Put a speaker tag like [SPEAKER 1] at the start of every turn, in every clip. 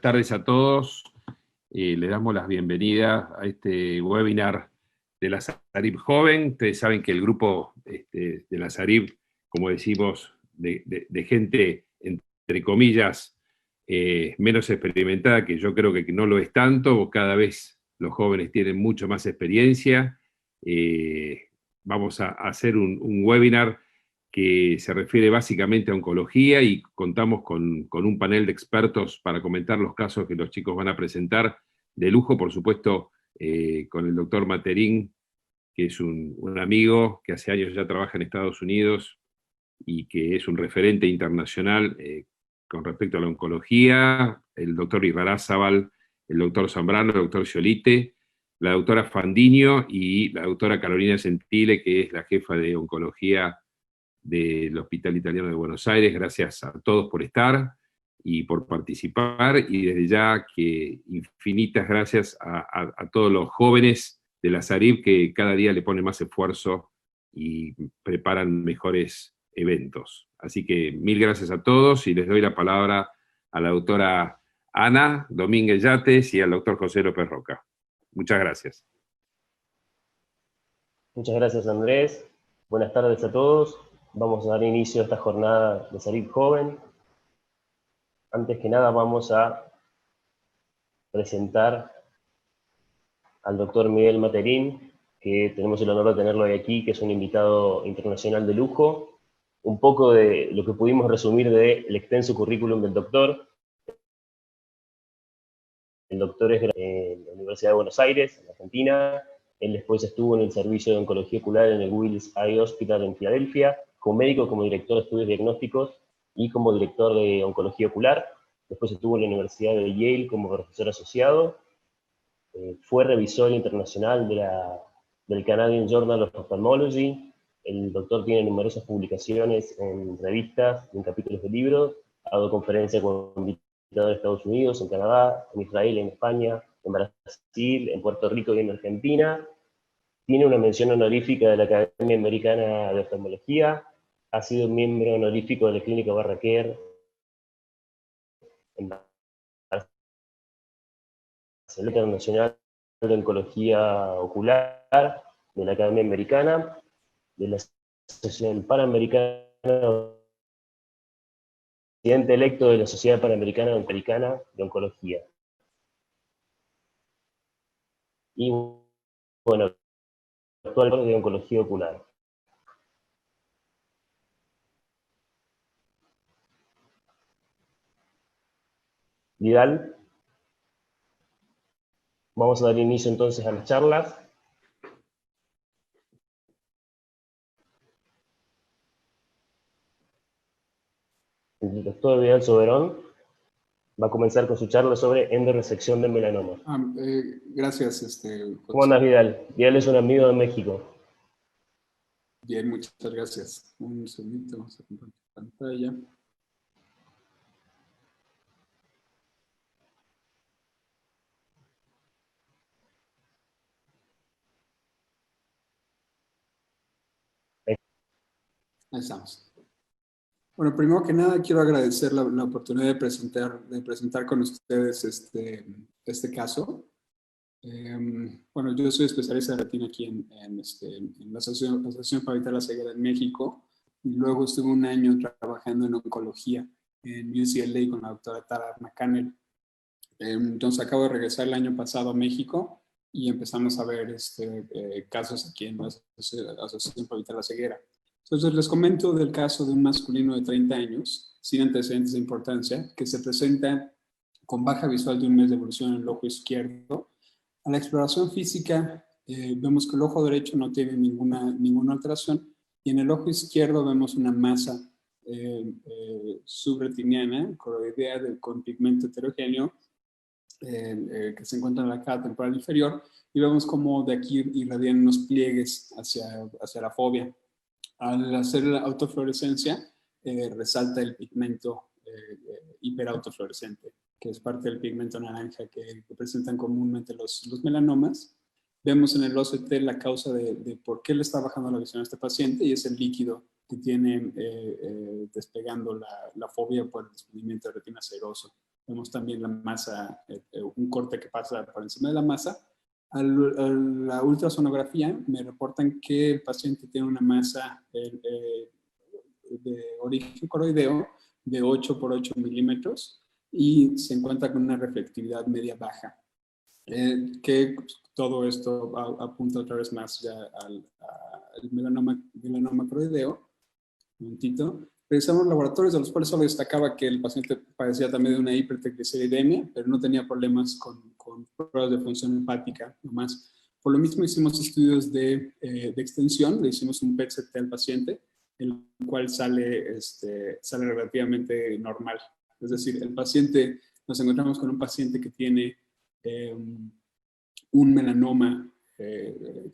[SPEAKER 1] buenas tardes a todos. Le damos las bienvenidas a este webinar de la SARIP Joven. Ustedes saben que el grupo de la SARIP, como decimos, de gente, entre comillas, menos experimentada, que yo creo que no lo es tanto, cada vez los jóvenes tienen mucho más experiencia. Vamos a hacer un webinar que se refiere básicamente a oncología y contamos con un panel de expertos para comentar los casos que los chicos van a presentar. De lujo, por supuesto, con el doctor Materín, que es un amigo que hace años ya trabaja en Estados Unidos y que es un referente internacional con respecto a la oncología, el doctor Irarrázaval, el doctor Zambrano, el doctor Sciolite, la doctora Fandiño y la doctora Carolina Gentile, que es la jefa de oncología del Hospital Italiano de Buenos Aires. Gracias a todos por estar y por participar, y desde ya que infinitas gracias a todos los jóvenes de la SARIP que cada día le ponen más esfuerzo y preparan mejores eventos. Así que mil gracias a todos y les doy la palabra a la doctora Ana Domínguez Yates y al doctor José López Roca. Muchas gracias.
[SPEAKER 2] Muchas gracias, Andrés. Buenas tardes a todos. Vamos a dar inicio a esta jornada de SARIP Joven. Antes que nada vamos a presentar al doctor Miguel Materín, que tenemos el honor de tenerlo hoy aquí, que es un invitado internacional de lujo. Un poco de lo que pudimos resumir del extenso currículum del doctor. El doctor es en la Universidad de Buenos Aires, en Argentina. Él después estuvo en el servicio de oncología ocular en el Wills Eye Hospital en Filadelfia, como médico, como director de estudios diagnósticos y como director de oncología ocular. Después estuvo en la Universidad de Yale como profesor asociado. Fue revisor internacional del Canadian Journal of Ophthalmology. El doctor tiene numerosas publicaciones en revistas y en capítulos de libros. Ha dado conferencias con invitados de Estados Unidos, en Canadá, en Israel, en España, en Brasil, en Puerto Rico y en Argentina. Tiene una mención honorífica de la Academia Americana de Oftalmología. Ha sido miembro honorífico de la Clínica Barraquer en Barcelona Internacional de Oncología Ocular de la Academia Americana, de la Asociación Panamericana, presidente electo de la Sociedad Panamericana de Oncología. Y bueno, actual de Oncología Ocular. Vidal. Vamos a dar inicio entonces a las charlas. El doctor Vidal Soberón va a comenzar con su charla sobre endorresección de melanoma.
[SPEAKER 3] Gracias.
[SPEAKER 2] ¿Cómo andas, Vidal? Vidal es un amigo de México.
[SPEAKER 3] Bien, muchas gracias. Un segundito, vamos a compartir pantalla. Ahí estamos. Bueno, primero que nada quiero agradecer la oportunidad de presentar con ustedes este caso. Bueno, yo soy especialista de retina aquí en la Asociación para Evitar la Ceguera en México, y luego estuve un año trabajando en oncología en UCLA con la doctora Tara McCannell. Entonces acabo de regresar el año pasado a México y empezamos a ver casos aquí en la Asociación para Evitar la Ceguera. Entonces les comento del caso de un masculino de 30 años, sin antecedentes de importancia, que se presenta con baja visual de un mes de evolución en el ojo izquierdo. A la exploración física vemos que el ojo derecho no tiene ninguna alteración, y en el ojo izquierdo vemos una masa subretiniana, coroidea con pigmento heterogéneo, que se encuentra en la cara temporal inferior, y vemos como de aquí irradian unos pliegues hacia la fovea. Al hacer la autofluorescencia, resalta el pigmento hiperautofluorescente, que es parte del pigmento naranja que presentan comúnmente los melanomas. Vemos en el OCT la causa de por qué le está bajando la visión a este paciente, y es el líquido que tiene despegando la fovea por el desprendimiento de retina seroso. Vemos también la masa, un corte que pasa por encima de la masa. A la ultrasonografía me reportan que el paciente tiene una masa de origen coroideo de 8 por 8 milímetros y se encuentra con una reflectividad media baja. Que todo esto apunta otra vez más ya al melanoma coroideo. Un momentito. Revisamos laboratorios de los cuales solo destacaba que el paciente padecía también de una hipertrigliceridemia, pero no tenía problemas con pruebas de función hepática nomás. Por lo mismo hicimos estudios de extensión, le hicimos un PET-CT al paciente, el cual sale relativamente normal. Es decir, nos encontramos con un paciente que tiene un melanoma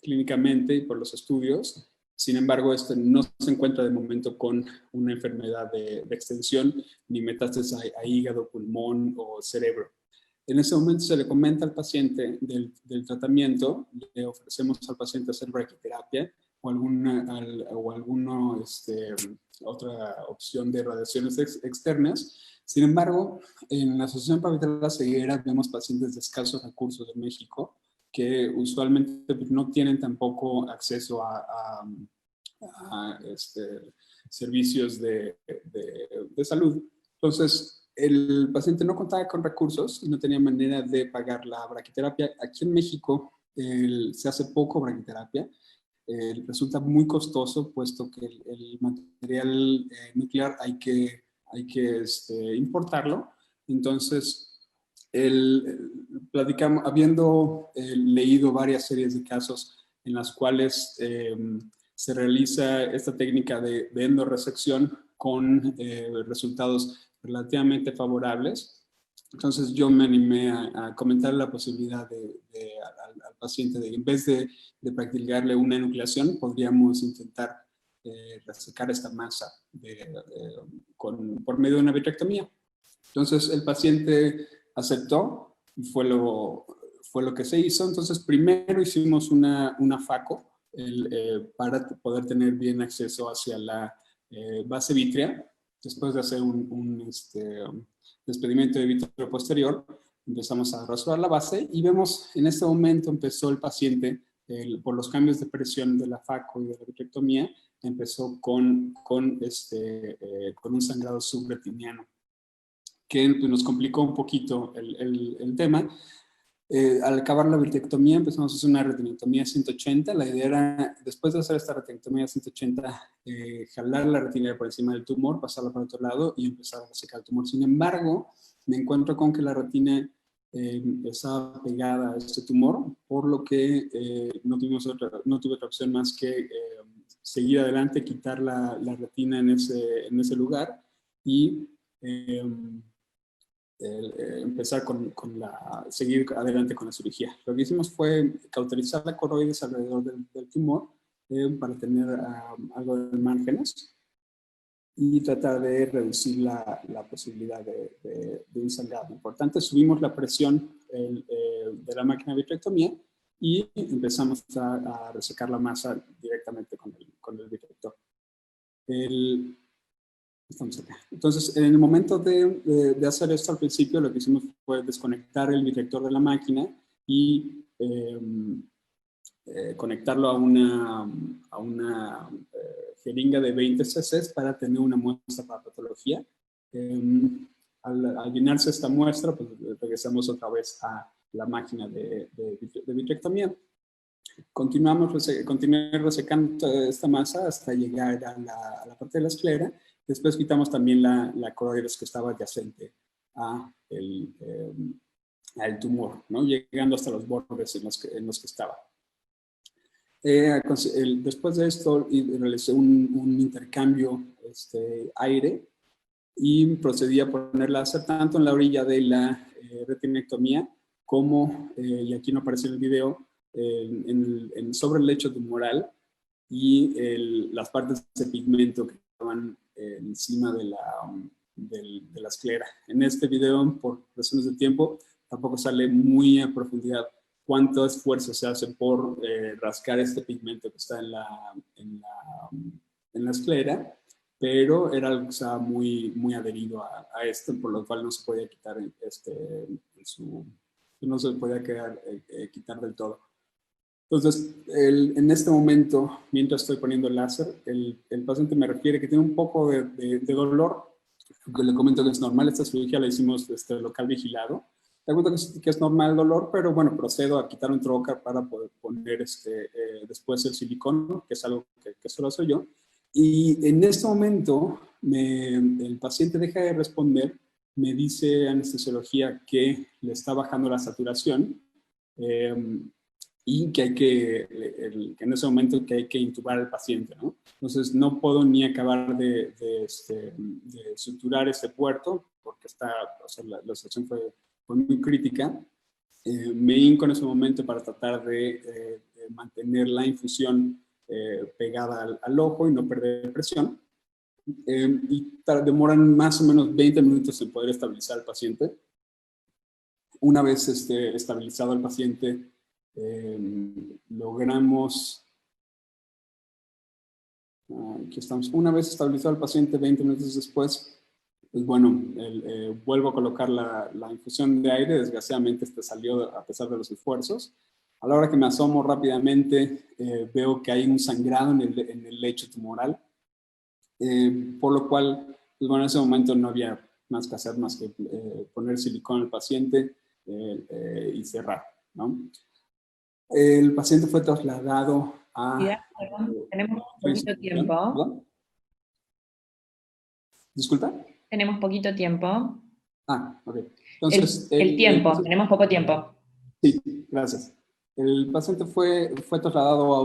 [SPEAKER 3] clínicamente y por los estudios. Sin embargo, no se encuentra de momento con una enfermedad de extensión ni metástasis a hígado, pulmón o cerebro. En ese momento se le comenta al paciente del tratamiento, le ofrecemos al paciente hacer braquiterapia o alguna otra opción de radiaciones externas. Sin embargo, en la Asociación para Evitar la Ceguera vemos pacientes de escasos recursos en México que usualmente no tienen tampoco acceso a servicios de salud. Entonces, el paciente no contaba con recursos y no tenía manera de pagar la braquiterapia. Aquí en México se hace poco braquiterapia. Resulta muy costoso, puesto que el material nuclear hay que importarlo. Entonces, platicamos, habiendo leído varias series de casos en las cuales se realiza esta técnica de endorresección con resultados relativamente favorables. Entonces yo me animé a comentar la posibilidad al paciente de, en vez de practicarle una enucleación, podríamos intentar resecar esta masa por medio de una vitrectomía. Entonces el paciente aceptó y fue lo que se hizo. Entonces primero hicimos una FACO para poder tener bien acceso hacia la base vítrea. Después de hacer un despedimento de vítreo posterior, empezamos a rasurar la base y vemos en este momento empezó el paciente, por los cambios de presión de la FACO y de la vitrectomía, empezó con un sangrado subretiniano, que pues, nos complicó un poquito el tema. Al acabar la vitrectomía empezamos a hacer una retinectomía 180. La idea era, después de hacer esta retinectomía 180, jalar la retina por encima del tumor, pasarla para otro lado y empezar a secar el tumor. Sin embargo, me encuentro con que la retina estaba pegada a este tumor, por lo que no tuve otra opción más que seguir adelante, quitar la retina en ese lugar y empezar seguir adelante con la cirugía. Lo que hicimos fue cauterizar la coroides alrededor del tumor para tener algo de márgenes y tratar de reducir la posibilidad de un sangrado importante. Subimos la presión de la máquina de vitrectomía y empezamos a resecar la masa directamente con el vitrector. Entonces, en el momento de hacer esto al principio, lo que hicimos fue desconectar el vitrector de la máquina y conectarlo a una jeringa de 20 cc para tener una muestra para patología. Al llenarse esta muestra, pues regresamos otra vez a la máquina de vitrectomía. Continué resecando esta masa hasta llegar a la parte de la esclera. Después quitamos también la coroides que estaba adyacente al tumor, ¿no? Llegando hasta los bordes en los que estaba. Después de esto, realicé un intercambio aire y procedí a poner láser tanto en la orilla de la retinectomía como, y aquí no aparece en el video, sobre el lecho tumoral y las partes de pigmento que estaban encima de la esclera. En este video, por razones de tiempo, tampoco sale muy a profundidad cuánto esfuerzo se hace por rascar este pigmento que está en la esclera, pero era algo que estaba muy, muy adherido a esto, por lo cual no se podía quitar no se podía quitar del todo. Entonces, en este momento, mientras estoy poniendo el láser, el paciente me refiere que tiene un poco de dolor, que le comento que es normal. Esta cirugía la hicimos local vigilado. Te cuento que es normal el dolor, pero bueno, procedo a quitar un trocar para poder poner después el silicón, que es algo que solo soy yo. Y en este momento, el paciente deja de responder, me dice anestesiología que le está bajando la saturación, y que en ese momento que hay que intubar al paciente, ¿no? Entonces no puedo ni acabar de suturar este puerto, porque la situación fue muy crítica. Me hinco en ese momento para tratar de mantener la infusión pegada al ojo y no perder presión. Y demoran más o menos 20 minutos en poder estabilizar al paciente. Una vez estabilizado al paciente, logramos, aquí estamos, una vez estabilizado el paciente 20 minutos después, pues bueno, vuelvo a colocar la infusión de aire. Desgraciadamente salió a pesar de los esfuerzos. A la hora que me asomo rápidamente, veo que hay un sangrado en el lecho tumoral, por lo cual, pues bueno, en ese momento no había más que hacer más que poner silicón al paciente y cerrar, ¿no? El paciente fue trasladado a...
[SPEAKER 4] Tenemos poquito tiempo.
[SPEAKER 3] ¿Perdón? ¿Disculpa?
[SPEAKER 4] Tenemos poquito tiempo.
[SPEAKER 3] Ok. Entonces,
[SPEAKER 4] el tiempo, tenemos poco tiempo.
[SPEAKER 3] Sí, gracias. El paciente fue trasladado a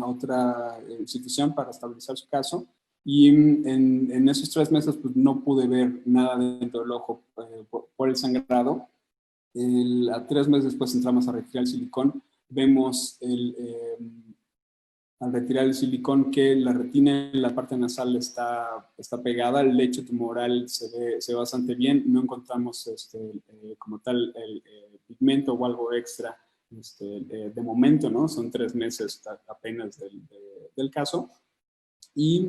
[SPEAKER 3] otra institución para estabilizar su caso, y en esos 3 meses pues, no pude ver nada dentro del ojo por el sangrado. A 3 meses después entramos a retirar el silicón. Vemos al retirar el silicón que la retina en la parte nasal está pegada, el lecho tumoral se ve bastante bien, no encontramos como tal el pigmento o algo extra de momento, ¿no? Son 3 meses apenas del caso. Y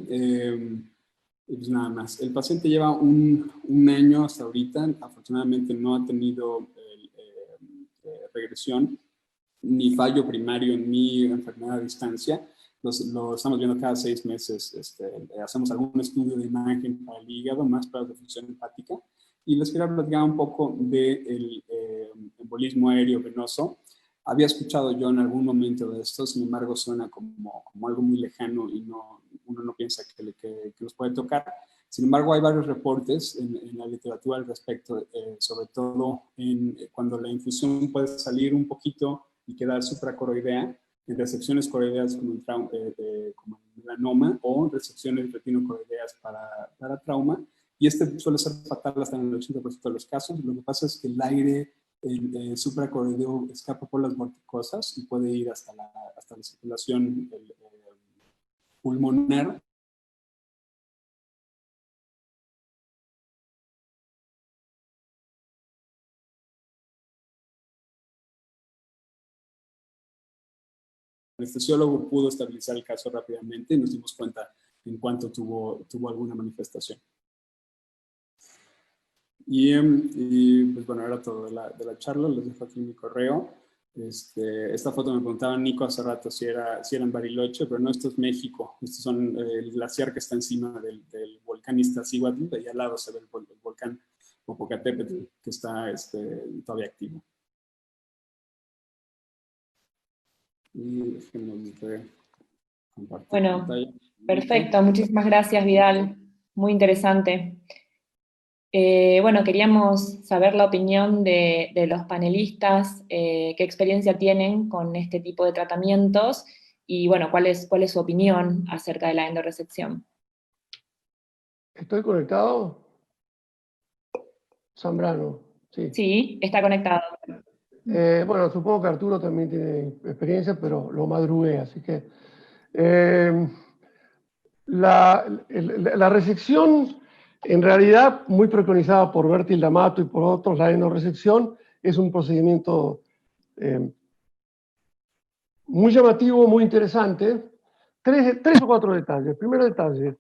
[SPEAKER 3] pues nada más. El paciente lleva un año hasta ahorita, afortunadamente no ha tenido regresión, ni fallo primario, ni enfermedad a distancia. Lo estamos viendo cada 6 meses. Hacemos algún estudio de imagen para el hígado, más para la función hepática. Y les quiero platicar un poco del embolismo aéreo venoso. Había escuchado yo en algún momento de esto, sin embargo suena como algo muy lejano y uno no piensa que los puede tocar. Sin embargo, hay varios reportes en la literatura al respecto, sobre todo cuando la infusión puede salir un poquito y quedar supracoroidea, en resecciones coroideas como el melanoma, o resecciones retinocoroideas para trauma, y suele ser fatal hasta en el 80% de los casos. Lo que pasa es que el aire supracoroideo escapa por las vorticosas y puede ir hasta la circulación pulmonar. El anestesiólogo pudo estabilizar el caso rápidamente y nos dimos cuenta en cuanto tuvo alguna manifestación. Y pues bueno, era todo de la charla. Les dejo aquí mi correo. Esta foto me preguntaba Nico hace rato si era en Bariloche, pero no, esto es México. Estos son el glaciar que está encima del volcán Iztaccíhuatl. De ahí al lado se ve el volcán Popocatépetl, que está todavía activo. Y déjenme compartir pantalla.
[SPEAKER 4] Perfecto. Muchísimas gracias, Vidal. Muy interesante. Bueno, queríamos saber la opinión de los panelistas, qué experiencia tienen con este tipo de tratamientos y, bueno, cuál es su opinión acerca de la endoresección.
[SPEAKER 5] ¿Estoy conectado? Zambrano, sí.
[SPEAKER 4] Sí, está conectado.
[SPEAKER 5] Bueno, supongo que Arturo también tiene experiencia, pero lo madrugué, así que... la resección, en realidad, muy preconizada por Bertil D'Amato y por otros, la endoresección es un procedimiento muy llamativo, muy interesante. Tres o cuatro detalles. El primer detalle,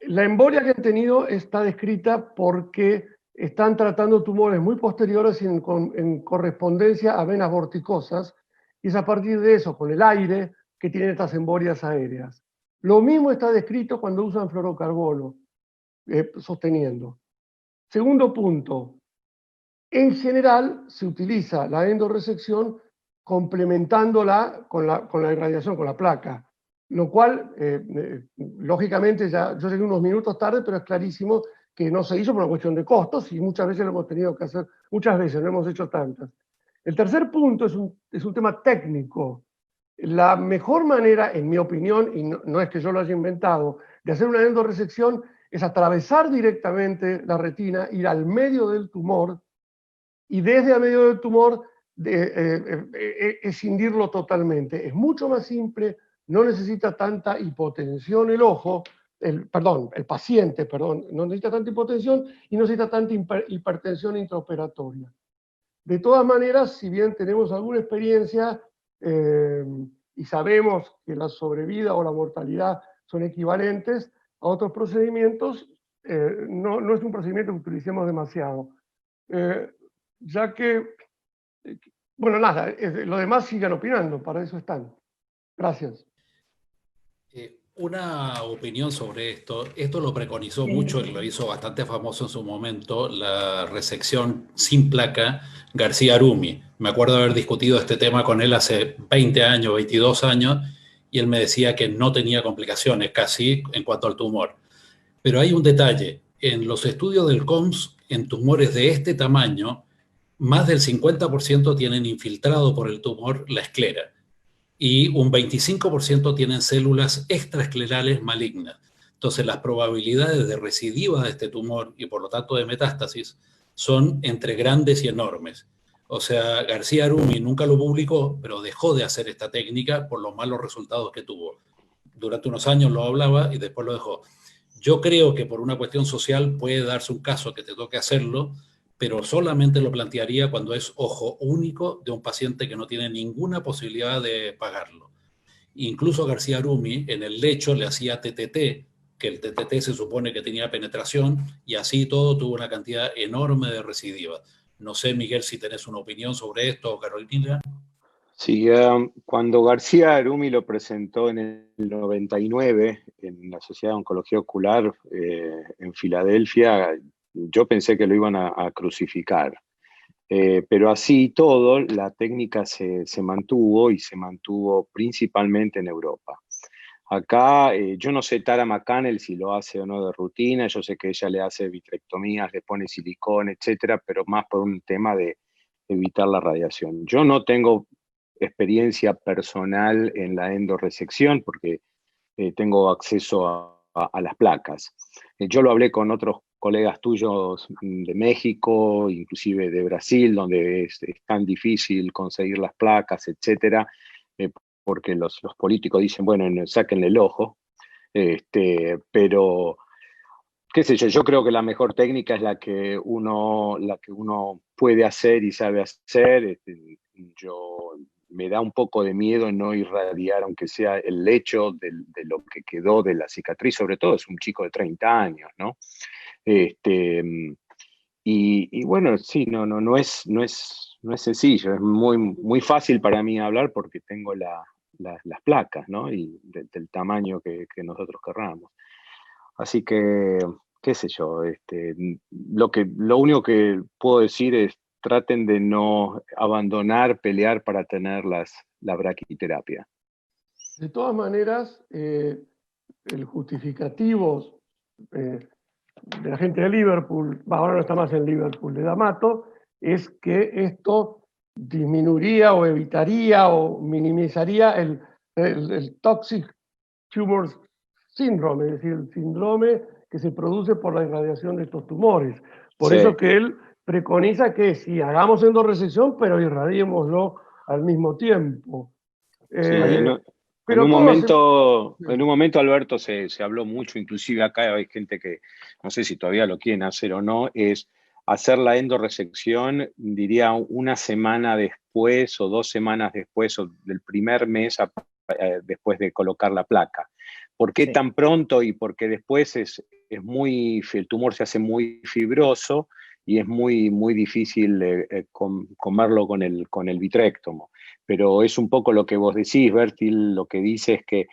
[SPEAKER 5] La embolia que han tenido está descrita porque están tratando tumores muy posteriores en correspondencia a venas vorticosas, y es a partir de eso, con el aire, que tienen estas embolias aéreas. Lo mismo está descrito cuando usan fluorocarbono, sosteniendo. Segundo punto, en general se utiliza la endorresección complementándola con la irradiación, con la placa, lo cual, lógicamente, ya yo llegué unos minutos tarde, pero es clarísimo que no se hizo por una cuestión de costos y muchas veces lo hemos tenido que hacer, muchas veces, no hemos hecho tantas. El tercer punto es un tema técnico. La mejor manera, en mi opinión, y no es que yo lo haya inventado, de hacer una endorresección es atravesar directamente la retina, ir al medio del tumor y desde el medio del tumor escindirlo totalmente. Es mucho más simple, no necesita tanta hipotensión el ojo, el paciente, no necesita tanta hipotensión y no necesita tanta hipertensión intraoperatoria. De todas maneras, si bien tenemos alguna experiencia y sabemos que la sobrevida o la mortalidad son equivalentes a otros procedimientos, no es un procedimiento que utilicemos demasiado. Ya que, bueno, nada, lo demás sigan opinando, para eso están. Gracias.
[SPEAKER 6] Una opinión sobre esto. Esto lo preconizó mucho y lo hizo bastante famoso en su momento, la resección sin placa, García Arumi. Me acuerdo haber discutido este tema con él hace 20 años, 22 años, y él me decía que no tenía complicaciones casi en cuanto al tumor. Pero hay un detalle. En los estudios del COMS, en tumores de este tamaño, más del 50% tienen infiltrado por el tumor la esclera y un 25% tienen células extraesclerales malignas. Entonces, las probabilidades de recidiva de este tumor y por lo tanto de metástasis son entre grandes y enormes. O sea, García Arumi nunca lo publicó, pero dejó de hacer esta técnica por los malos resultados que tuvo. Durante unos años lo hablaba y después lo dejó. Yo creo que por una cuestión social puede darse un caso que te toque hacerlo, pero solamente lo plantearía cuando es ojo único de un paciente que no tiene ninguna posibilidad de pagarlo. Incluso García Arumi en el lecho le hacía TTT, que el TTT se supone que tenía penetración, y así todo tuvo una cantidad enorme de recidivas. No sé, Miguel, si tenés una opinión sobre esto, o Carolina.
[SPEAKER 1] Sí, cuando García Arumi lo presentó en el 99 en la Sociedad de Oncología Ocular en Filadelfia, yo pensé que lo iban a crucificar. Pero así y todo, la técnica se mantuvo y se mantuvo principalmente en Europa. Acá, yo no sé Tara McCannell si lo hace o no de rutina, yo sé que ella le hace vitrectomías, le pone silicón, etcétera, pero más por un tema de evitar la radiación. Yo no tengo experiencia personal en la endorresección porque tengo acceso a las placas. Yo lo hablé con otros colegas tuyos de México, inclusive de Brasil, donde es tan difícil conseguir las placas, etcétera, porque los políticos dicen, bueno, sáquenle el ojo, pero qué sé yo creo que la mejor técnica es la que uno puede hacer y sabe hacer. Me da un poco de miedo no irradiar, aunque sea el lecho de lo que quedó de la cicatriz, sobre todo es un chico de 30 años, ¿no? Y bueno, sí, no es sencillo, es muy fácil para mí hablar porque tengo las placas, ¿no? Y del tamaño que nosotros querramos. Así que, qué sé yo, lo único que puedo decir es traten de no abandonar, pelear para tener la braquiterapia.
[SPEAKER 5] De todas maneras, el justificativo de la gente de Liverpool, ahora no está más en Liverpool, de D'Amato, es que esto disminuiría o evitaría o minimizaría el Toxic Tumor Syndrome, es decir, el síndrome que se produce por la irradiación de estos tumores. Por
[SPEAKER 1] Sí.
[SPEAKER 5] eso que él preconiza que sí, hagamos endorresección, pero irradiémoslo al mismo tiempo.
[SPEAKER 1] Sí, en un momento, Alberto, se habló mucho, inclusive acá hay gente que, no sé si todavía lo quieren hacer o no, es hacer la endorresección, diría, una semana después o 2 semanas después o del primer mes después de colocar la placa.
[SPEAKER 7] ¿Por qué
[SPEAKER 8] Sí.
[SPEAKER 7] tan pronto? Y porque después el tumor se hace muy fibroso y es muy, muy difícil comerlo con el vitrectomo. Pero es un poco lo que vos decís, Bertil, lo que dice es que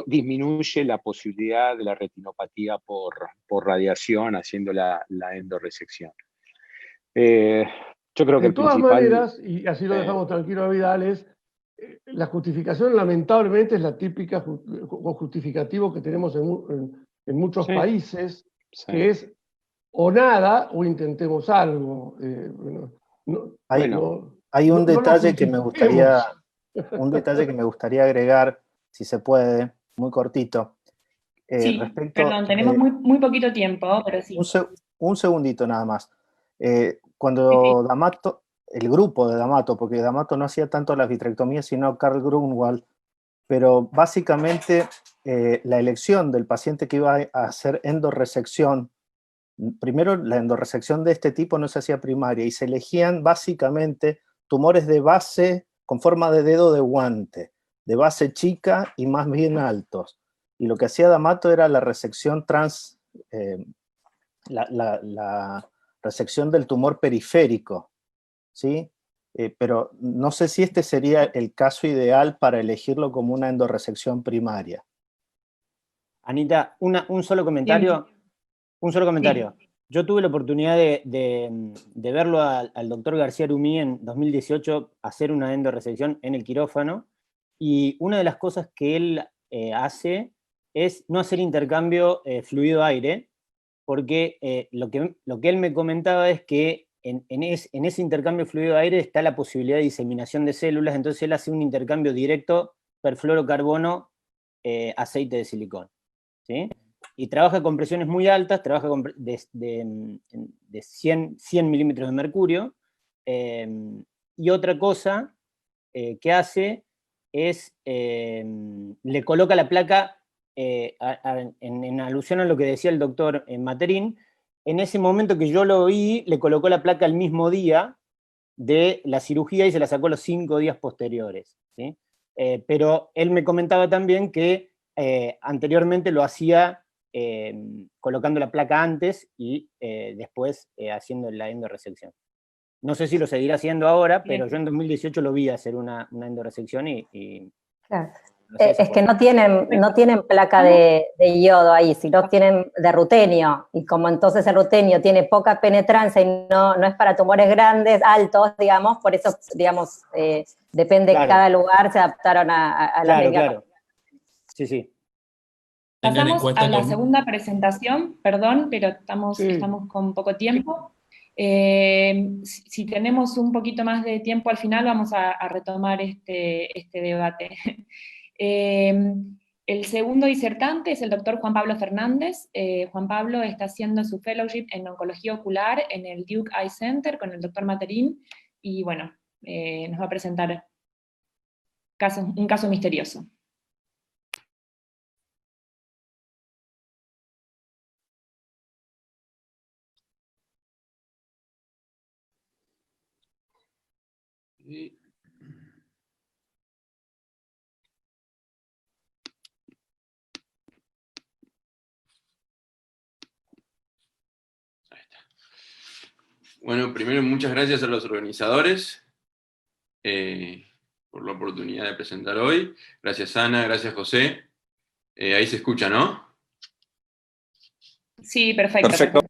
[SPEAKER 7] disminuye la posibilidad de la retinopatía por radiación haciendo la endorresección. Yo creo que
[SPEAKER 5] De
[SPEAKER 7] el
[SPEAKER 5] todas
[SPEAKER 7] principal...
[SPEAKER 5] maneras, y así lo dejamos tranquilo a Vidal, la justificación lamentablemente es la típica justificativo que tenemos en muchos
[SPEAKER 7] Sí,
[SPEAKER 5] países,
[SPEAKER 7] sí.
[SPEAKER 5] que es o nada o intentemos algo.
[SPEAKER 8] Hay un
[SPEAKER 5] No lo
[SPEAKER 8] detalle que me gustaría,
[SPEAKER 5] justifiquemos.
[SPEAKER 8] un detalle que me gustaría agregar, si se puede, muy cortito.
[SPEAKER 4] Sí,
[SPEAKER 8] Respecto
[SPEAKER 4] perdón, tenemos muy poquito tiempo, pero sí.
[SPEAKER 8] un segundito nada más.
[SPEAKER 4] Sí,
[SPEAKER 8] Cuando
[SPEAKER 4] sí.
[SPEAKER 8] D'Amato, el grupo de D'Amato, porque D'Amato no hacía tanto las vitrectomías, sino Carl Grunwald, pero básicamente la elección del paciente que iba a hacer endorresección, primero la endorresección de este tipo no se hacía primaria y se elegían básicamente tumores de base con forma de dedo de guante, de base chica y más bien altos. Y lo que hacía D'Amato era la resección la resección del tumor periférico, ¿sí? Pero no sé si este sería el caso ideal para elegirlo como una endorresección primaria.
[SPEAKER 9] Anita, un solo comentario.
[SPEAKER 4] Bien.
[SPEAKER 9] Un solo comentario.
[SPEAKER 4] Sí.
[SPEAKER 9] Yo tuve la oportunidad de verlo al doctor García Arumí en 2018 hacer una endorresección en el quirófano, y una de las cosas que él hace es no hacer intercambio fluido-aire, porque lo que él me comentaba es que en ese intercambio fluido-aire está la posibilidad de diseminación de células, entonces él hace un intercambio directo perfluorocarbono aceite de silicón, ¿sí? Y trabaja con presiones muy altas, trabaja de 100 milímetros de mercurio, y otra cosa que hace es, le coloca la placa, en alusión a lo que decía el doctor Materín, en ese momento que yo lo vi, le colocó la placa el mismo día de la cirugía y se la sacó los 5 días posteriores, ¿sí? Pero él me comentaba también que anteriormente lo hacía colocando la placa antes y después haciendo la endorresección. No sé si lo seguirá haciendo ahora, pero yo en 2018 lo vi hacer una endorresección y
[SPEAKER 10] Claro.
[SPEAKER 9] lo hacía de esa
[SPEAKER 10] Es que
[SPEAKER 9] forma.
[SPEAKER 10] no tienen placa de yodo ahí, sino tienen de rutenio, y como entonces el rutenio tiene poca penetrancia y no es para tumores grandes, altos, digamos, por eso, digamos, depende de
[SPEAKER 9] Claro.
[SPEAKER 10] cada lugar, se adaptaron a la
[SPEAKER 9] Claro,
[SPEAKER 10] médica.
[SPEAKER 9] claro. Sí, sí.
[SPEAKER 6] Tengan en
[SPEAKER 4] Pasamos
[SPEAKER 6] cuenta
[SPEAKER 4] a la
[SPEAKER 6] que
[SPEAKER 4] segunda presentación, perdón, pero estamos con poco tiempo. Si tenemos un poquito más de tiempo al final, vamos a retomar este debate. El segundo disertante es el doctor Juan Pablo Fernández. Juan Pablo está haciendo su fellowship en oncología ocular en el Duke Eye Center con el doctor Materín, y bueno, nos va a presentar un caso misterioso.
[SPEAKER 11] Bueno, primero muchas gracias a los organizadores por la oportunidad de presentar hoy. Gracias Ana, gracias José. Ahí se escucha, ¿no?
[SPEAKER 4] Sí, perfecto.
[SPEAKER 7] Perfecto.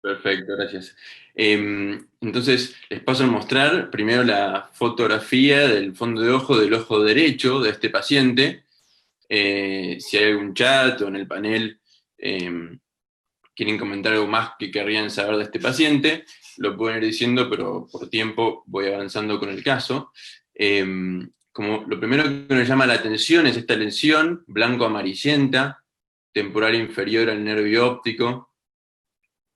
[SPEAKER 11] Perfecto, gracias. Entonces, les paso a mostrar primero la fotografía del fondo de ojo del ojo derecho de este paciente. Si hay algún chat o en el panel quieren comentar algo más que querrían saber de este paciente, lo pueden ir diciendo, pero por tiempo voy avanzando con el caso. Como lo primero que nos llama la atención es esta lesión blanco-amarillenta, temporal inferior al nervio óptico,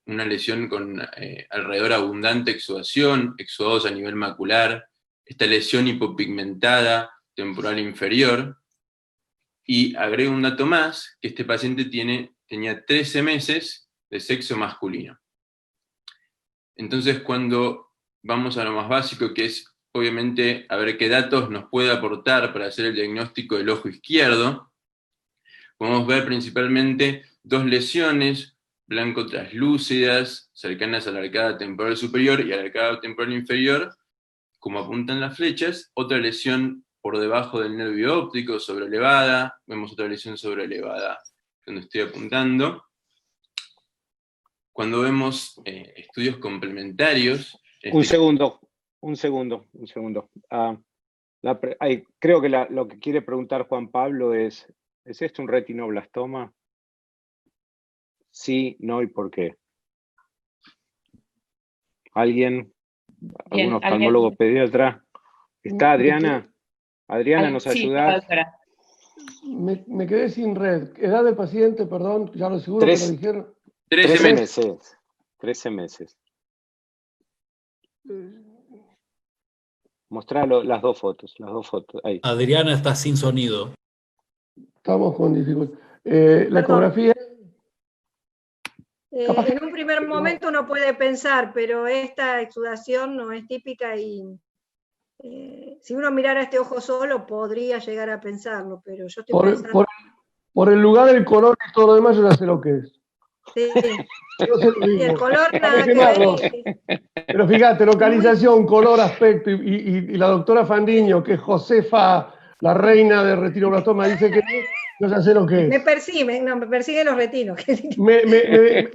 [SPEAKER 11] una lesión con alrededor abundante exudación, exudados a nivel macular, esta lesión hipopigmentada, temporal inferior, y agrego un dato más, que este paciente tenía 13 meses de sexo masculino. Entonces, cuando vamos a lo más básico, que es obviamente a ver qué datos nos puede aportar para hacer el diagnóstico del ojo izquierdo, podemos ver principalmente dos lesiones blanco traslúcidas, cercanas a la arcada temporal superior y a la arcada temporal inferior, como apuntan las flechas. Otra lesión por debajo del nervio óptico, sobrelevada. Vemos otra lesión sobrelevada donde estoy apuntando. Cuando vemos estudios complementarios...
[SPEAKER 7] Un segundo. Creo que lo que quiere preguntar Juan Pablo ¿es esto un retinoblastoma? Sí, no y por qué. ¿Alguien?
[SPEAKER 4] Bien,
[SPEAKER 7] ¿Algún oftalmólogo pediatra? ¿Está Adriana? Adriana, ¿nos
[SPEAKER 4] Sí,
[SPEAKER 7] ayudás?
[SPEAKER 4] doctora.
[SPEAKER 5] Me quedé sin red. Edad del paciente, perdón, ya lo seguro que lo dijeron.
[SPEAKER 11] 13 meses.
[SPEAKER 7] 13 meses. Mostrá las dos fotos, ahí.
[SPEAKER 6] Adriana está sin sonido.
[SPEAKER 5] Estamos con dificultad. La ecografía...
[SPEAKER 12] En un primer momento uno puede pensar, pero esta exudación no es típica y si uno mirara este ojo solo podría llegar a pensarlo, pero yo estoy pensando...
[SPEAKER 5] Por el lugar del color y todo lo demás yo ya sé lo que es.
[SPEAKER 12] Sí.
[SPEAKER 5] Y
[SPEAKER 12] el color nada que ver.
[SPEAKER 5] Pero fíjate, localización, color, aspecto, y la doctora Fandiño, que es Josefa, la reina de retinoblastoma, dice que yo ya sé lo que es.
[SPEAKER 12] Me persiguen los retinos.
[SPEAKER 5] Me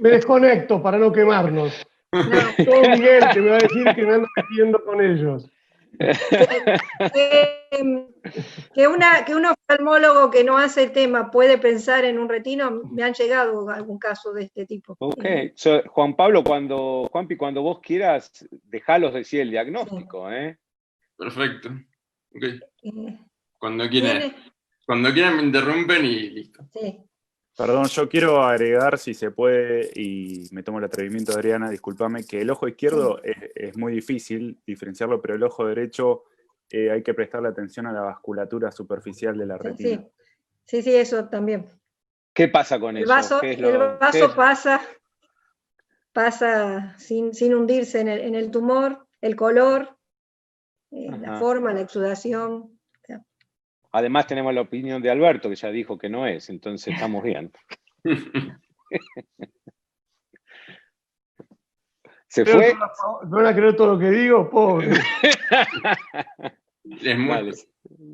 [SPEAKER 5] desconecto para no quemarnos.
[SPEAKER 12] No.
[SPEAKER 5] Todo Miguel que me va a decir que me ando metiendo con ellos.
[SPEAKER 12] Que un oftalmólogo que no hace el tema puede pensar en un retino, me han llegado algún caso de este tipo.
[SPEAKER 7] Ok, Juan Pablo, Juanpi, cuando vos quieras, dejalos decir el diagnóstico,
[SPEAKER 11] Perfecto. Okay. Cuando quieran me interrumpen y listo.
[SPEAKER 12] Sí.
[SPEAKER 13] Perdón, yo quiero agregar, si se puede, y me tomo el atrevimiento, Adriana, discúlpame, que el ojo izquierdo es muy difícil diferenciarlo, pero el ojo derecho hay que prestarle atención a la vasculatura superficial de la retina.
[SPEAKER 12] Sí, eso también.
[SPEAKER 7] ¿Qué pasa con eso?
[SPEAKER 12] El vaso pasa sin hundirse en el tumor, el color, la forma, la exudación.
[SPEAKER 7] Además tenemos la opinión de Alberto, que ya dijo que no es, entonces estamos bien. ¿Se fue?
[SPEAKER 5] ¿Van a creer todo lo que digo? Pobre.
[SPEAKER 7] Vale,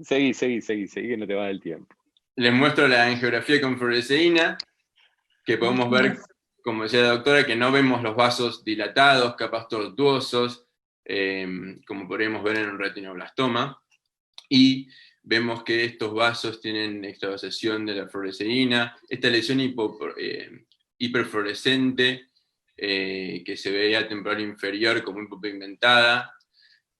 [SPEAKER 7] seguí, que no te va a dar el tiempo.
[SPEAKER 11] Les muestro la angiografía con fluoresceína, que podemos ver, como decía la doctora, que no vemos los vasos dilatados, capaz tortuosos, como podríamos ver en un retinoblastoma, y vemos que estos vasos tienen extravasación de la fluoresceína, esta lesión hiperfluorescente, que se veía temporal inferior como hipopigmentada,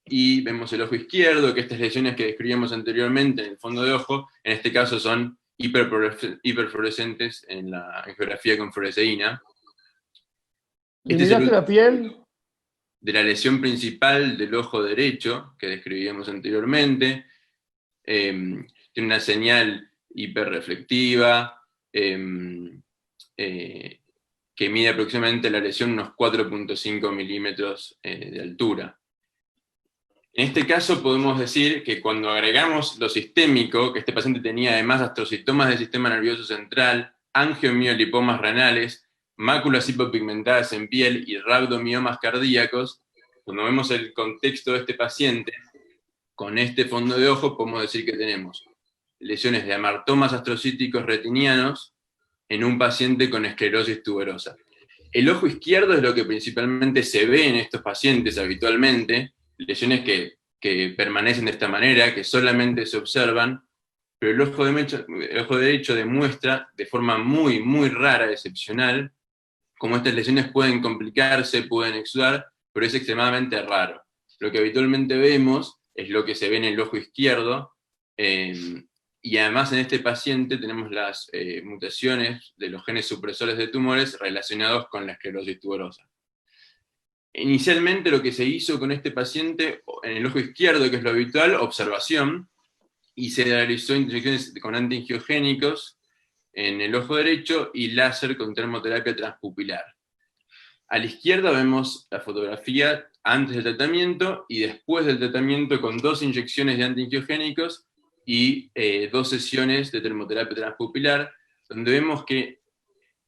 [SPEAKER 11] y vemos el ojo izquierdo, que estas lesiones que describíamos anteriormente en el fondo de ojo, en este caso son hiperfluorescentes en la angiografía con fluoresceína.
[SPEAKER 5] ¿Le miraste la piel?
[SPEAKER 11] De la lesión principal del ojo derecho, que describíamos anteriormente. Tiene una señal hiperreflectiva, que mide aproximadamente la lesión unos 4.5 milímetros de altura. En este caso podemos decir que cuando agregamos lo sistémico, que este paciente tenía además astrocitomas del sistema nervioso central, angiomiolipomas renales, máculas hipopigmentadas en piel y rhabdomiomas cardíacos, cuando vemos el contexto de este paciente, con este fondo de ojo podemos decir que tenemos lesiones de amartomas astrocíticos retinianos en un paciente con esclerosis tuberosa. El ojo izquierdo es lo que principalmente se ve en estos pacientes habitualmente, lesiones que permanecen de esta manera, que solamente se observan, pero el ojo derecho demuestra de forma muy, muy rara, excepcional, cómo estas lesiones pueden complicarse, pueden exudar, pero es extremadamente raro. Lo que habitualmente vemos es lo que se ve en el ojo izquierdo, y además en este paciente tenemos las mutaciones de los genes supresores de tumores relacionados con la esclerosis tuberosa. Inicialmente lo que se hizo con este paciente, en el ojo izquierdo, que es lo habitual, observación, y se realizó inyecciones con antiangiogénicos en el ojo derecho y láser con termoterapia transpupilar. A la izquierda vemos la fotografía antes del tratamiento y después del tratamiento con 2 inyecciones de antiangiogénicos y 2 sesiones de termoterapia transpupilar. donde vemos que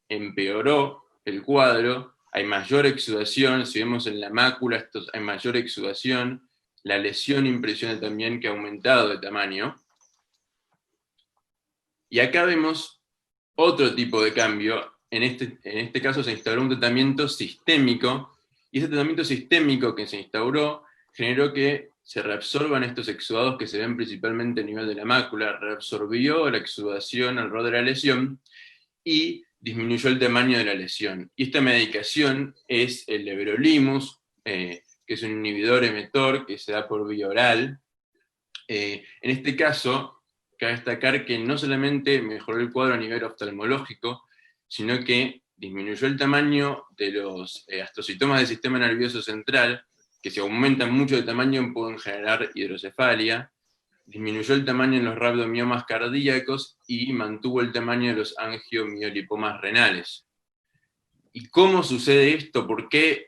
[SPEAKER 11] empeoró el cuadro, hay mayor exudación, si vemos en la mácula hay mayor exudación, la lesión impresiona también que ha aumentado de tamaño. Y acá vemos otro tipo de cambio, en este caso se instauró un tratamiento sistémico, y ese tratamiento sistémico que se instauró generó que se reabsorban estos exudados que se ven principalmente a nivel de la mácula, reabsorbió la exudación alrededor de la lesión, y disminuyó el tamaño de la lesión. Y esta medicación es el everolimus, que es un inhibidor emetor que se da por vía oral. En este caso, cabe destacar que no solamente mejoró el cuadro a nivel oftalmológico, sino que disminuyó el tamaño de los astrocitomas del sistema nervioso central, que si aumentan mucho de tamaño pueden generar hidrocefalia, disminuyó el tamaño en los rabdomiomas cardíacos y mantuvo el tamaño de los angiomiolipomas renales. ¿Y cómo sucede esto? ¿Por qué?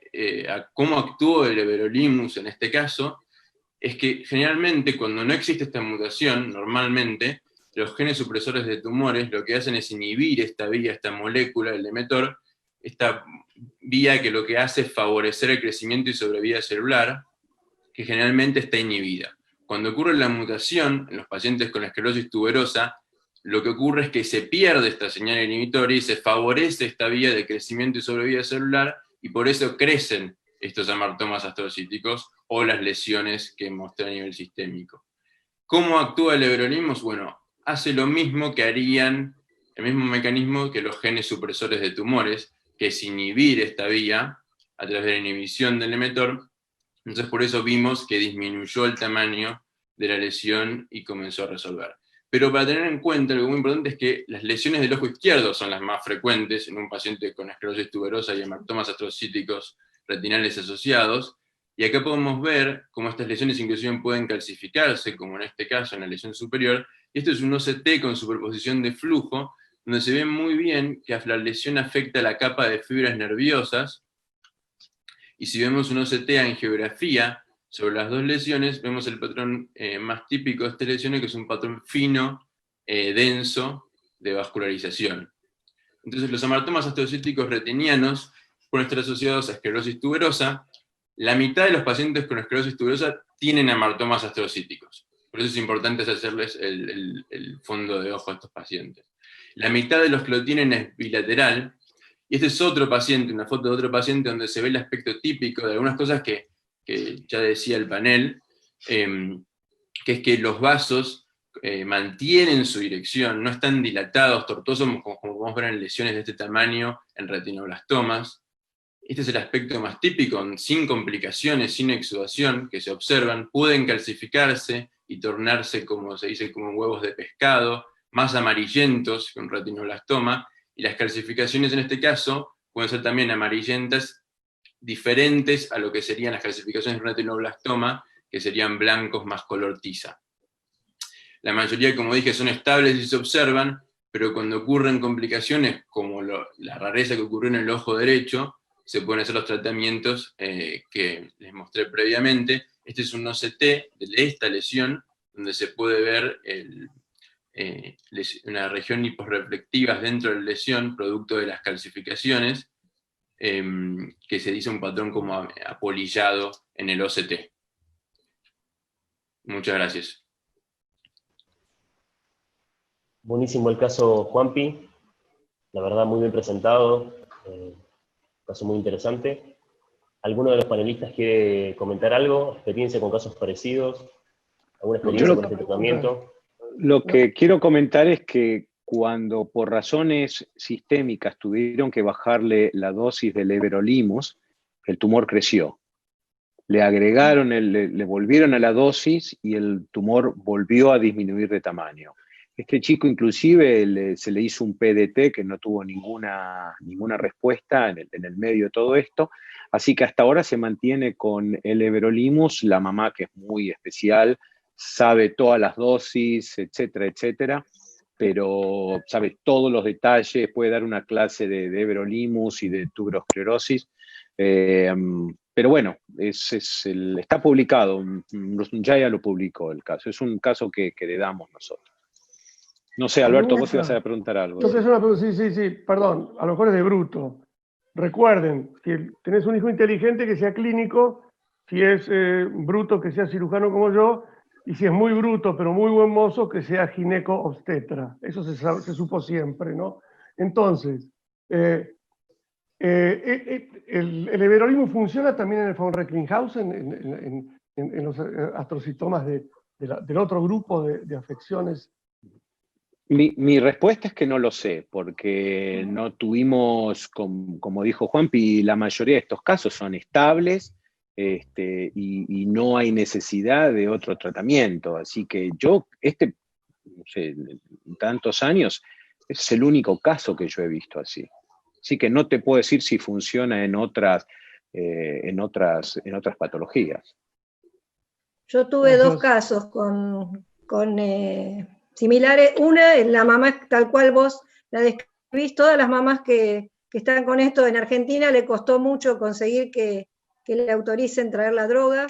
[SPEAKER 11] ¿Cómo actuó el everolimus en este caso? Es que generalmente cuando no existe esta mutación, normalmente, los genes supresores de tumores lo que hacen es inhibir esta vía, esta molécula, el emetor, esta vía que lo que hace es favorecer el crecimiento y sobrevida celular, que generalmente está inhibida. Cuando ocurre la mutación en los pacientes con esclerosis tuberosa, lo que ocurre es que se pierde esta señal inhibitoria y se favorece esta vía de crecimiento y sobrevida celular, y por eso crecen estos amartomas astrocíticos o las lesiones que mostré a nivel sistémico. ¿Cómo actúa el everolimus? Bueno, hace lo mismo que harían, el mismo mecanismo que los genes supresores de tumores, que es inhibir esta vía a través de la inhibición del emetor. Entonces por eso vimos que disminuyó el tamaño de la lesión y comenzó a resolver. Pero para tener en cuenta, algo muy importante es que las lesiones del ojo izquierdo son las más frecuentes en un paciente con esclerosis tuberosa y hemartomas astrocíticos retinales asociados, y acá podemos ver cómo estas lesiones inclusive pueden calcificarse, como en este caso en la lesión superior, y esto es un OCT con superposición de flujo, donde se ve muy bien que la lesión afecta la capa de fibras nerviosas, y si vemos un OCT angiografía sobre las dos lesiones, vemos el patrón más típico de estas lesiones, que es un patrón fino, denso, de vascularización. Entonces los amartomas astrocíticos retinianos pueden estar asociados a esclerosis tuberosa. La mitad de los pacientes con esclerosis tuberosa tienen amartomas astrocíticos. Por eso es importante hacerles el fondo de ojo a estos pacientes. La mitad de los que lo tienen es bilateral, y este es otro paciente, una foto de otro paciente donde se ve el aspecto típico de algunas cosas que ya decía el panel, que es que los vasos mantienen su dirección, no están dilatados, tortuosos, como podemos ver en lesiones de este tamaño, en retinoblastomas. Este es el aspecto más típico, sin complicaciones, sin exudación, que se observan, pueden calcificarse y tornarse, como se dice, como huevos de pescado, más amarillentos que un retinoblastoma, y las calcificaciones en este caso pueden ser también amarillentas, diferentes a lo que serían las calcificaciones de un retinoblastoma, que serían blancos más color tiza. La mayoría, como dije, son estables y se observan, pero cuando ocurren complicaciones, como la rareza que ocurrió en el ojo derecho, se pueden hacer los tratamientos que les mostré previamente. Este es un OCT de esta lesión, donde se puede ver una región hiporreflectiva dentro de la lesión, producto de las calcificaciones, que se dice un patrón como apolillado en el OCT. Muchas gracias.
[SPEAKER 2] Buenísimo el caso, Juanpi. La verdad, muy bien presentado. Caso muy interesante. ¿Alguno de los panelistas quiere comentar algo? ¿Experiencia con casos parecidos? ¿Alguna experiencia con este tratamiento?
[SPEAKER 7] Lo que quiero comentar es que cuando por razones sistémicas tuvieron que bajarle la dosis del everolimus, el tumor creció. Le agregaron, le volvieron a la dosis y el tumor volvió a disminuir de tamaño. Este chico inclusive se le hizo un PDT que no tuvo ninguna respuesta en el medio de todo esto, así que hasta ahora se mantiene con el everolimus, la mamá que es muy especial, sabe todas las dosis, etcétera, etcétera, pero sabe todos los detalles, puede dar una clase de everolimus y de tuberosclerosis, pero bueno, está publicado, Mruthyunjaya lo publicó el caso, es un caso que le damos nosotros. No sé, Alberto, vos ibas a preguntar algo.
[SPEAKER 5] Yo una pregunta, sí, perdón, a lo mejor es de bruto. Recuerden, si tenés un hijo inteligente que sea clínico, si es bruto que sea cirujano como yo, y si es muy bruto pero muy buen mozo que sea gineco-obstetra. Eso se supo siempre, ¿no? Entonces, ¿el everolismo funciona también en el von Recklinghausen, en los astrocitomas del otro grupo de afecciones?
[SPEAKER 7] Mi respuesta es que no lo sé, porque no tuvimos, como dijo Juanpi, la mayoría de estos casos son estables y no hay necesidad de otro tratamiento. Así que yo, no sé, en tantos años, es el único caso que yo he visto así. Así que no te puedo decir si funciona en otras patologías.
[SPEAKER 12] Yo tuve dos casos similares. Una, la mamá tal cual vos la describís, todas las mamás que están con esto en Argentina le costó mucho conseguir que le autoricen traer la droga,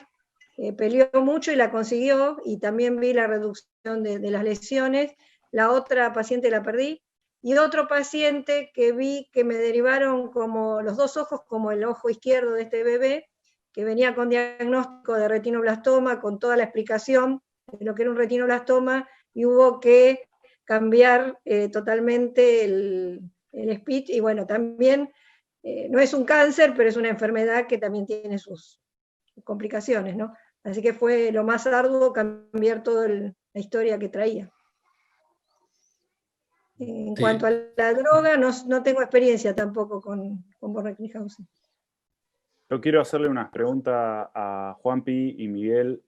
[SPEAKER 12] peleó mucho y la consiguió, y también vi la reducción de las lesiones. La otra paciente la perdí, y otro paciente que vi que me derivaron como los dos ojos, como el ojo izquierdo de este bebé, que venía con diagnóstico de retinoblastoma, con toda la explicación de lo que era un retinoblastoma, y hubo que cambiar totalmente el speech, y bueno, también no es un cáncer, pero es una enfermedad que también tiene sus complicaciones, ¿no? Así que fue lo más arduo cambiar toda la historia que traía. En cuanto a la droga, no tengo experiencia tampoco con von Recklinghausen.
[SPEAKER 13] Yo quiero hacerle unas preguntas a Juanpi y Miguel.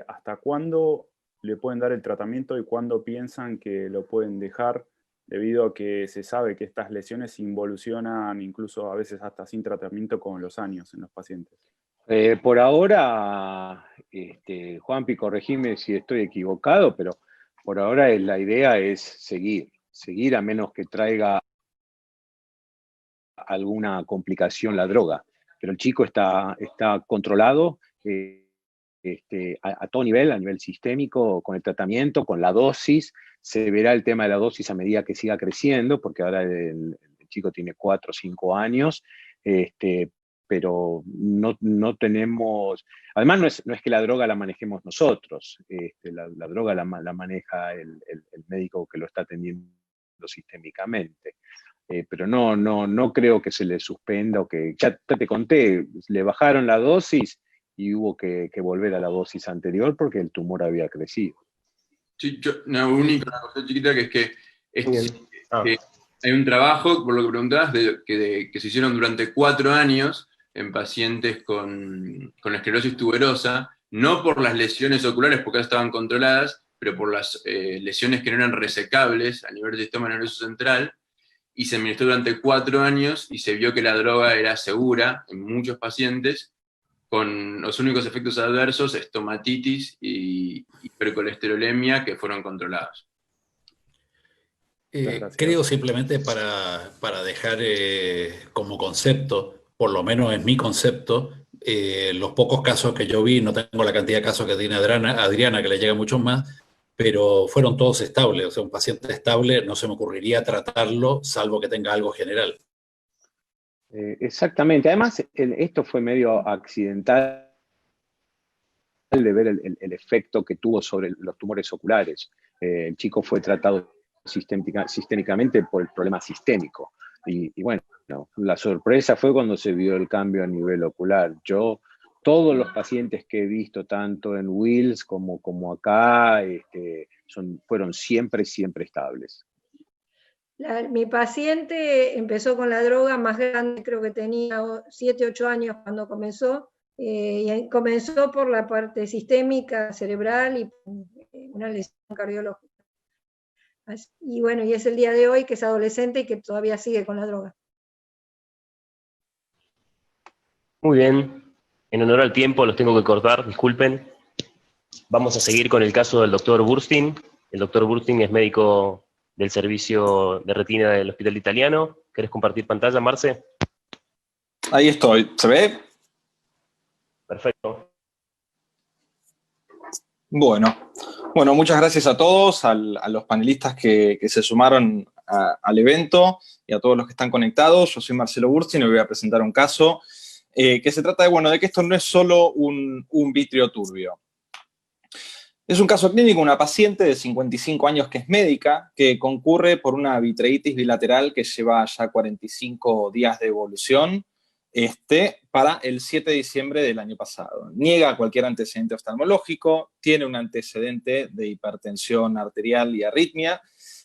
[SPEAKER 13] ¿Hasta cuándo le pueden dar el tratamiento y cuándo piensan que lo pueden dejar, debido a que se sabe que estas lesiones involucionan incluso a veces hasta sin tratamiento con los años en los pacientes?
[SPEAKER 7] Por ahora, Juanpi, corregime si estoy equivocado, pero por ahora la idea es seguir a menos que traiga alguna complicación la droga. Pero el chico está controlado a todo nivel, a nivel sistémico, con el tratamiento, con la dosis. Se verá el tema de la dosis a medida que siga creciendo, porque ahora el chico tiene 4 o 5 años, pero no tenemos... Además, no es que la droga la manejemos nosotros, la droga la maneja el médico que lo está atendiendo sistémicamente. Pero no creo que se le suspenda, o que, ya te conté, le bajaron la dosis y hubo que volver a la dosis anterior porque el tumor había crecido.
[SPEAKER 11] Sí, una cosa chiquita, que es que hay un trabajo, por lo que preguntabas, que se hicieron durante 4 años en pacientes con esclerosis tuberosa, no por las lesiones oculares, porque ya estaban controladas, pero por las lesiones que no eran resecables a nivel del sistema nervioso central, y se administró durante 4 años y se vio que la droga era segura en muchos pacientes, con los únicos efectos adversos, estomatitis y hipercolesterolemia, que fueron controlados.
[SPEAKER 6] Creo, simplemente para dejar como concepto, por lo menos es mi concepto, los pocos casos que yo vi, no tengo la cantidad de casos que tiene Adriana, que le llega muchos más, pero fueron todos estables. O sea, un paciente estable no se me ocurriría tratarlo, salvo que tenga algo general.
[SPEAKER 7] Exactamente. Además, esto fue medio accidental de ver el efecto que tuvo sobre los tumores oculares. El chico fue tratado sistémicamente por el problema sistémico. Y bueno, la sorpresa fue cuando se vio el cambio a nivel ocular. Todos los pacientes que he visto, tanto en Wills como acá, fueron siempre estables.
[SPEAKER 12] Mi paciente empezó con la droga más grande, creo que tenía 7, 8 años cuando comenzó, y comenzó por la parte sistémica, cerebral y una lesión cardiológica. Y bueno, y es el día de hoy que es adolescente y que todavía sigue con la droga.
[SPEAKER 2] Muy bien. En honor al tiempo, los tengo que cortar, disculpen. Vamos a seguir con el caso del doctor Burstein. El doctor Burstein es médico del servicio de retina del Hospital Italiano. ¿Querés compartir pantalla, Marce?
[SPEAKER 14] Ahí estoy. ¿Se ve?
[SPEAKER 2] Perfecto.
[SPEAKER 14] Bueno, Bueno, muchas gracias a todos, a los panelistas que se sumaron al evento y a todos los que están conectados. Yo soy Marcelo Burstein y voy a presentar un caso que se trata de que esto no es solo un vitrio turbio. Es un caso clínico, una paciente de 55 años que es médica, que concurre por una vitreitis bilateral que lleva ya 45 días de evolución para el 7 de diciembre del año pasado. Niega cualquier antecedente oftalmológico, tiene un antecedente de hipertensión arterial y arritmia,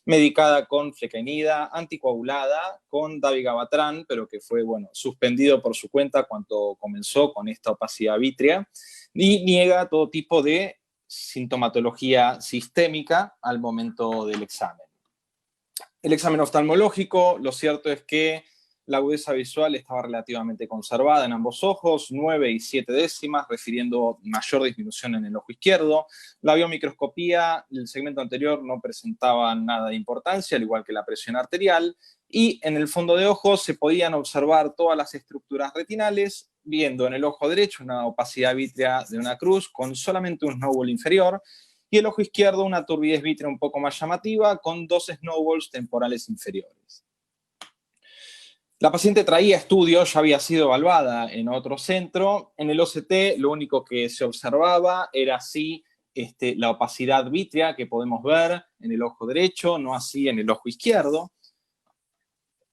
[SPEAKER 14] medicada con flecainida, anticoagulada, con dabigatran, pero que fue, suspendido por su cuenta cuando comenzó con esta opacidad vítrea, y niega todo tipo de sintomatología sistémica al momento del examen. El examen oftalmológico, lo cierto es que la agudeza visual estaba relativamente conservada en ambos ojos, 9 y 7 décimas, refiriendo mayor disminución en el ojo izquierdo. La biomicroscopía, el segmento anterior no presentaba nada de importancia, al igual que la presión arterial, y en el fondo de ojo se podían observar todas las estructuras retinales, viendo en el ojo derecho una opacidad vítrea de una cruz con solamente un snowball inferior, y el ojo izquierdo una turbidez vítrea un poco más llamativa con 2 snowballs temporales inferiores. La paciente traía estudios, ya había sido evaluada en otro centro. En el OCT lo único que se observaba era así la opacidad vítrea que podemos ver en el ojo derecho, no así en el ojo izquierdo.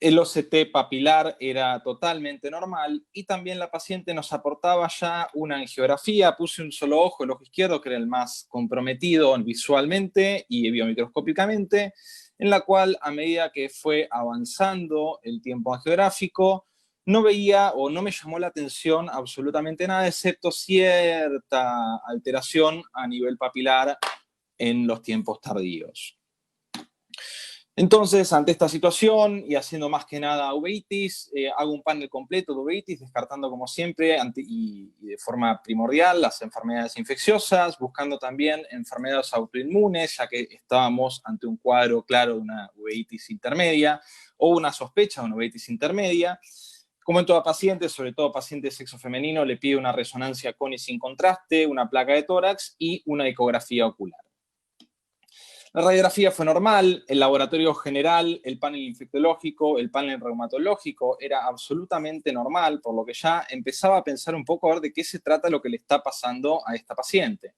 [SPEAKER 14] El OCT papilar era totalmente normal y también la paciente nos aportaba ya una angiografía. Puse un solo ojo, el ojo izquierdo, que era el más comprometido visualmente y biomicroscópicamente, en la cual a medida que fue avanzando el tiempo angiográfico, no veía o no me llamó la atención absolutamente nada, excepto cierta alteración a nivel papilar en los tiempos tardíos. Entonces, ante esta situación y haciendo más que nada uveitis, hago un panel completo de uveitis, descartando como siempre y de forma primordial las enfermedades infecciosas, buscando también enfermedades autoinmunes, ya que estábamos ante un cuadro claro de una uveitis intermedia o una sospecha de una uveitis intermedia. Como en toda paciente, sobre todo paciente de sexo femenino, le pide una resonancia con y sin contraste, una placa de tórax y una ecografía ocular. La radiografía fue normal, el laboratorio general, el panel infectológico, el panel reumatológico era absolutamente normal, por lo que ya empezaba a pensar un poco a ver de qué se trata lo que le está pasando a esta paciente.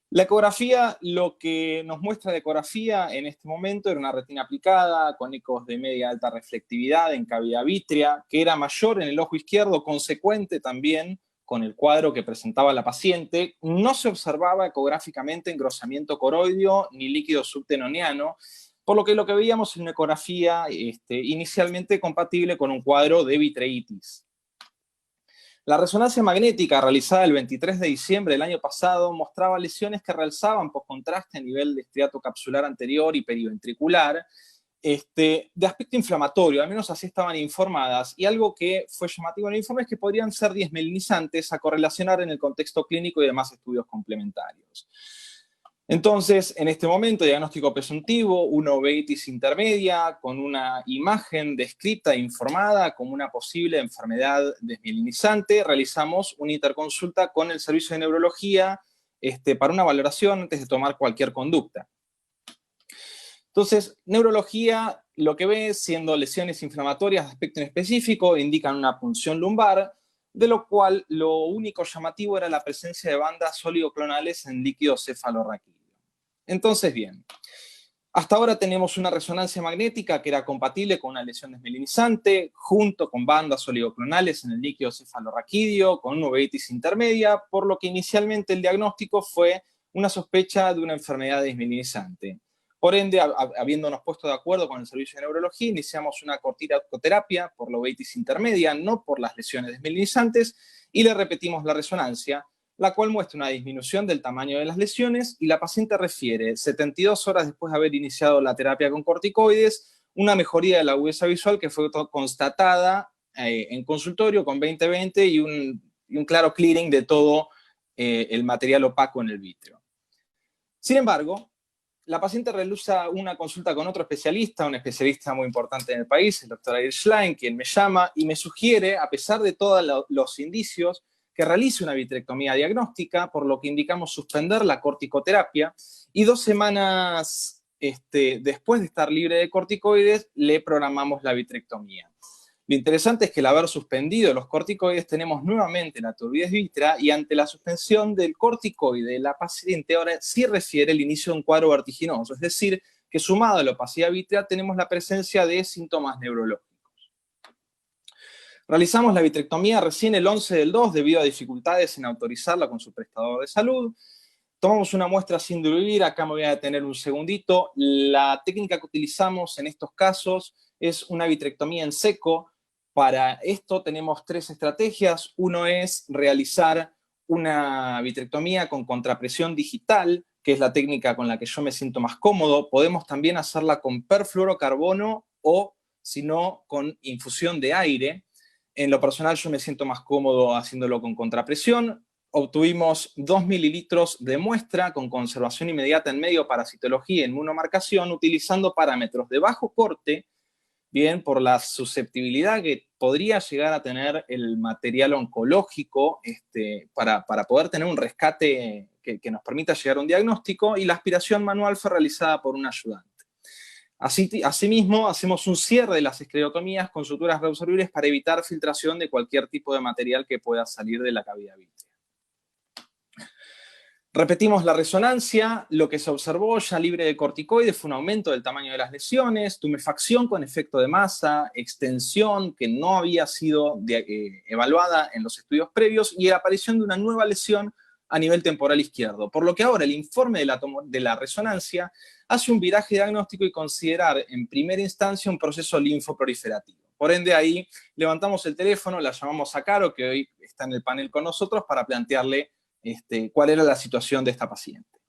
[SPEAKER 14] La ecografía, lo que nos muestra la ecografía en este momento era una retina aplicada con ecos de media alta reflectividad en cavidad vítrea, que era mayor en el ojo izquierdo, consecuente también con el cuadro que presentaba la paciente. No se observaba ecográficamente engrosamiento coroideo ni líquido subtenoniano, por lo que veíamos en una ecografía inicialmente compatible con un cuadro de vitreitis. La resonancia magnética realizada el 23 de diciembre del año pasado mostraba lesiones que realzaban por contraste a nivel de estriato capsular anterior y periventricular, de aspecto inflamatorio, al menos así estaban informadas, y algo que fue llamativo en el informe es que podrían ser desmielinizantes a correlacionar en el contexto clínico y demás estudios complementarios. Entonces, en este momento, diagnóstico presuntivo, una uveitis intermedia con una imagen descrita e informada como una posible enfermedad desmielinizante, realizamos una interconsulta con el servicio de neurología para una valoración antes de tomar cualquier conducta. Entonces, neurología lo que ve, siendo lesiones inflamatorias de aspecto específico, indican una punción lumbar, de lo cual lo único llamativo era la presencia de bandas oligoclonales en líquido cefalorraquídeo. Entonces, bien, hasta ahora tenemos una resonancia magnética que era compatible con una lesión desmielinizante, junto con bandas oligoclonales en el líquido cefalorraquídeo, con una uveitis intermedia, por lo que inicialmente el diagnóstico fue una sospecha de una enfermedad desmielinizante. Por ende, habiéndonos puesto de acuerdo con el servicio de neurología, iniciamos una corticoterapia por la uveitis intermedia, no por las lesiones desmielinizantes, y le repetimos la resonancia, la cual muestra una disminución del tamaño de las lesiones, y la paciente refiere, 72 horas después de haber iniciado la terapia con corticoides, una mejoría de la agudeza visual que fue constatada en consultorio con 20/20 y un claro clearing de todo el material opaco en el vítreo. Sin embargo, la paciente realiza una consulta con otro especialista, un especialista muy importante en el país, el doctor Ariel Schlein, quien me llama y me sugiere, a pesar de todos los indicios, que realice una vitrectomía diagnóstica, por lo que indicamos suspender la corticoterapia y 2 semanas después de estar libre de corticoides, le programamos la vitrectomía. Lo interesante es que al haber suspendido los corticoides tenemos nuevamente la turbidez vítrea y ante la suspensión del corticoide, la paciente ahora sí refiere el inicio de un cuadro vertiginoso, es decir, que sumado a la opacidad vítrea tenemos la presencia de síntomas neurológicos. Realizamos la vitrectomía recién el 11/2 debido a dificultades en autorizarla con su prestador de salud. Tomamos una muestra sin diluir, acá me voy a detener un segundito. La técnica que utilizamos en estos casos es una vitrectomía en seco. Para esto tenemos 3 estrategias. Uno es realizar una vitrectomía con contrapresión digital, que es la técnica con la que yo me siento más cómodo. Podemos también hacerla con perfluorocarbono o, si no, con infusión de aire. En lo personal yo me siento más cómodo haciéndolo con contrapresión. Obtuvimos 2 mililitros de muestra con conservación inmediata en medio parasitología y inmunomarcación, utilizando parámetros de bajo corte, bien, por la susceptibilidad que podría llegar a tener el material oncológico para poder tener un rescate que nos permita llegar a un diagnóstico, y la aspiración manual fue realizada por un ayudante. Asimismo, hacemos un cierre de las esclerotomías con suturas reabsorbibles para evitar filtración de cualquier tipo de material que pueda salir de la cavidad vítrea. Repetimos la resonancia. Lo que se observó ya libre de corticoides fue un aumento del tamaño de las lesiones, tumefacción con efecto de masa, extensión que no había sido evaluada en los estudios previos y la aparición de una nueva lesión a nivel temporal izquierdo. Por lo que ahora el informe de la resonancia hace un viraje diagnóstico y considerar en primera instancia un proceso linfoproliferativo. Por ende, ahí levantamos el teléfono, la llamamos a Caro, que hoy está en el panel con nosotros, para plantearle cuál era la situación de esta paciente.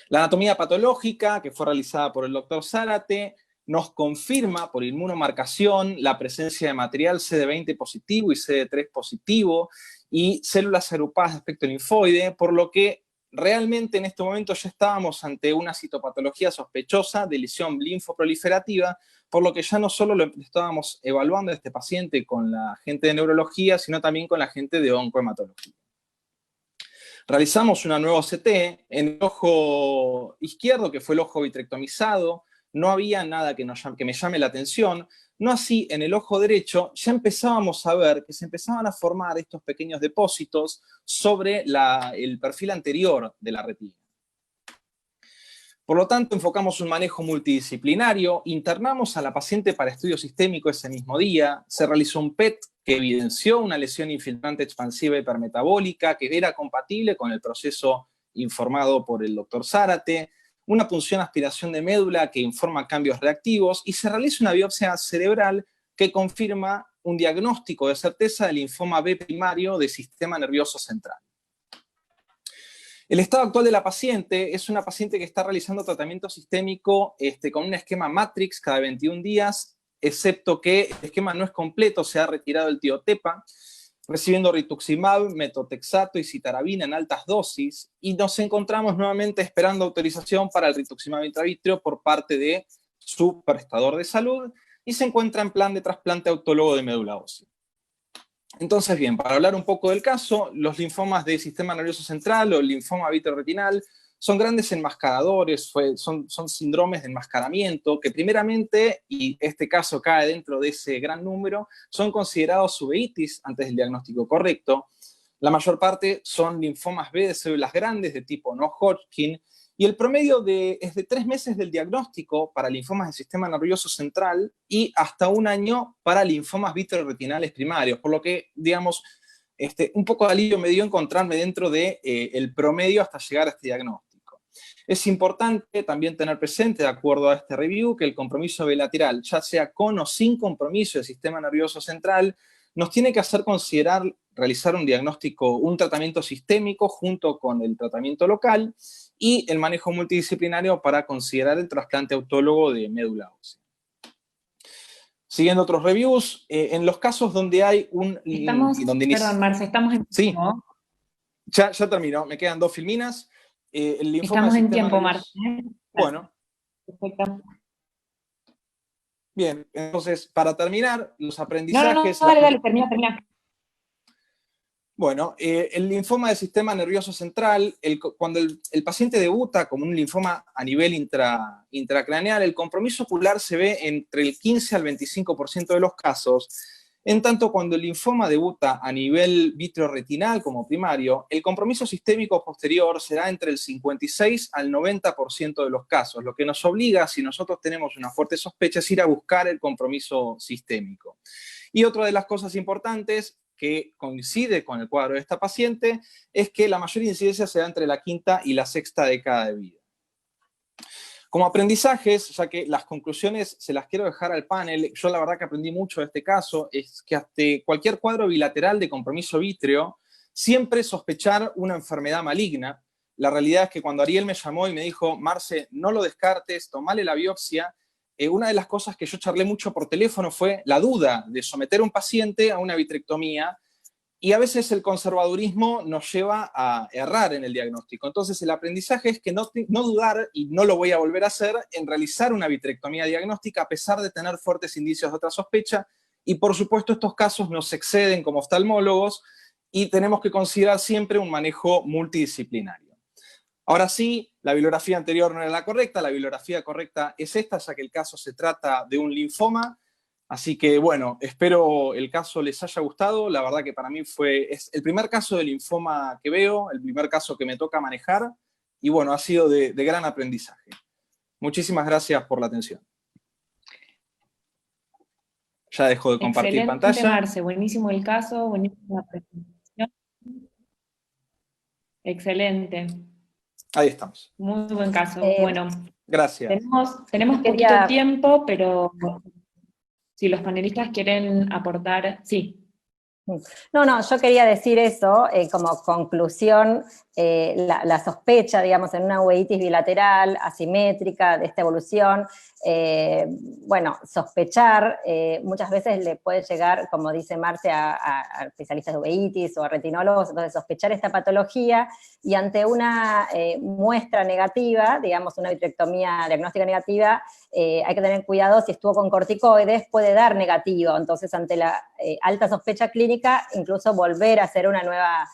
[SPEAKER 14] La anatomía patológica, que fue realizada por el doctor Zárate, nos confirma por inmunomarcación la presencia de material CD20 positivo y CD3 positivo y células agrupadas de aspecto linfoide, por lo que realmente en este momento ya estábamos ante una citopatología sospechosa de lesión linfoproliferativa, por lo que ya no solo lo estábamos evaluando a este paciente con la gente de neurología, sino también con la gente de oncohematología. Realizamos una nueva OCT en el ojo izquierdo, que fue el ojo vitrectomizado. No había nada que me llame la atención. No así, en el ojo derecho ya empezábamos a ver que se empezaban a formar estos pequeños depósitos sobre el perfil anterior de la retina. Por lo tanto, enfocamos un manejo multidisciplinario, internamos a la paciente para estudio sistémico ese mismo día, se realizó un PET que evidenció una lesión infiltrante expansiva hipermetabólica que era compatible con el proceso informado por el doctor Zárate, una punción aspiración de médula que informa cambios reactivos y se realiza una biopsia cerebral que confirma un diagnóstico de certeza de linfoma B primario del sistema nervioso central. El estado actual de la paciente es una paciente que está realizando tratamiento sistémico con un esquema Matrix cada 21 días, excepto que el esquema no es completo, se ha retirado el tiotepa, recibiendo rituximab, metotrexato y citarabina en altas dosis, y nos encontramos nuevamente esperando autorización para el rituximab intravítrea por parte de su prestador de salud, y se encuentra en plan de trasplante autólogo de médula ósea. Entonces, bien, para hablar un poco del caso, los linfomas del sistema nervioso central o el linfoma vitreoretinal son grandes enmascaradores, son síndromes de enmascaramiento que primeramente, y este caso cae dentro de ese gran número, son considerados uveitis antes del diagnóstico correcto. La mayor parte son linfomas B de células grandes de tipo no-Hodgkin, y el promedio es de 3 meses del diagnóstico para linfomas del sistema nervioso central y hasta 1 año para linfomas vitreoretinales primarios, por lo que, digamos, un poco de alivio me dio encontrarme dentro del promedio hasta llegar a este diagnóstico. Es importante también tener presente, de acuerdo a este review, que el compromiso bilateral, ya sea con o sin compromiso del sistema nervioso central, nos tiene que hacer considerar realizar un diagnóstico, un tratamiento sistémico junto con el tratamiento local y el manejo multidisciplinario para considerar el trasplante autólogo de médula ósea. Siguiendo otros reviews, en los casos donde hay
[SPEAKER 4] Perdón, Marce, estamos en tiempo.
[SPEAKER 14] Sí, ya terminó, me quedan 2 filminas.
[SPEAKER 4] Estamos en tiempo, Marce.
[SPEAKER 14] Bueno.
[SPEAKER 4] Perfecto.
[SPEAKER 14] Bien, entonces, para terminar, los aprendizajes...
[SPEAKER 4] Dale, termina.
[SPEAKER 14] Bueno, el linfoma del sistema nervioso central, cuando el paciente debuta como un linfoma a nivel intracraneal, el compromiso ocular se ve entre el 15 al 25% de los casos, en tanto cuando el linfoma debuta a nivel vitreoretinal como primario, el compromiso sistémico posterior será entre el 56 al 90% de los casos, lo que nos obliga, si nosotros tenemos una fuerte sospecha, es ir a buscar el compromiso sistémico. Y otra de las cosas importantes que coincide con el cuadro de esta paciente es que la mayor incidencia se da entre la quinta y la sexta década de vida. Como aprendizajes, ya que las conclusiones se las quiero dejar al panel, yo la verdad que aprendí mucho de este caso, es que ante cualquier cuadro bilateral de compromiso vítreo, siempre sospechar una enfermedad maligna. La realidad es que cuando Ariel me llamó y me dijo, Marce, no lo descartes, tomale la biopsia, una de las cosas que yo charlé mucho por teléfono fue la duda de someter a un paciente a una vitrectomía, y a veces el conservadurismo nos lleva a errar en el diagnóstico. Entonces el aprendizaje es que no dudar, y no lo voy a volver a hacer, en realizar una vitrectomía diagnóstica a pesar de tener fuertes indicios de otra sospecha, y por supuesto estos casos nos exceden como oftalmólogos y tenemos que considerar siempre un manejo multidisciplinario. Ahora sí, la bibliografía anterior no era la correcta, la bibliografía correcta es esta, ya que el caso se trata de un linfoma. Así que, bueno, espero el caso les haya gustado. La verdad que para mí es el primer caso de linfoma que veo, el primer caso que me toca manejar, y bueno, ha sido de gran aprendizaje. Muchísimas gracias por la atención. Ya dejo de compartir
[SPEAKER 4] Excelente,
[SPEAKER 14] pantalla.
[SPEAKER 4] Marce, buenísimo el caso, buenísima presentación. Excelente.
[SPEAKER 14] Ahí estamos.
[SPEAKER 4] Muy buen caso. Bueno,
[SPEAKER 14] gracias.
[SPEAKER 4] Tenemos poquito tiempo, pero si los panelistas quieren aportar, sí.
[SPEAKER 10] No, yo quería decir eso, como conclusión, la sospecha, digamos, en una uveitis bilateral, asimétrica, de esta evolución, bueno, sospechar, muchas veces le puede llegar, como dice Marce, a especialistas de uveitis o a retinólogos, entonces sospechar esta patología, y ante una muestra negativa, digamos, una vitrectomía diagnóstica negativa, hay que tener cuidado, si estuvo con corticoides, puede dar negativo, entonces ante la alta sospecha clínica, incluso volver a hacer una nueva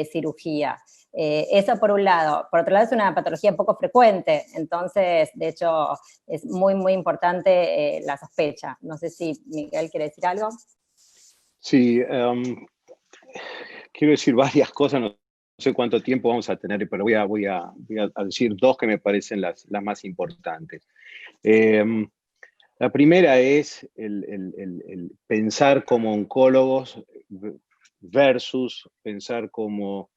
[SPEAKER 10] cirugía. Eso por un lado. Por otro lado, es una patología poco frecuente, entonces, de hecho, es muy, muy importante la sospecha. No sé si Miguel quiere decir algo.
[SPEAKER 7] Sí, quiero decir varias cosas, no sé cuánto tiempo vamos a tener, pero voy a decir dos que me parecen las más importantes. La primera es el pensar como oncólogos versus pensar como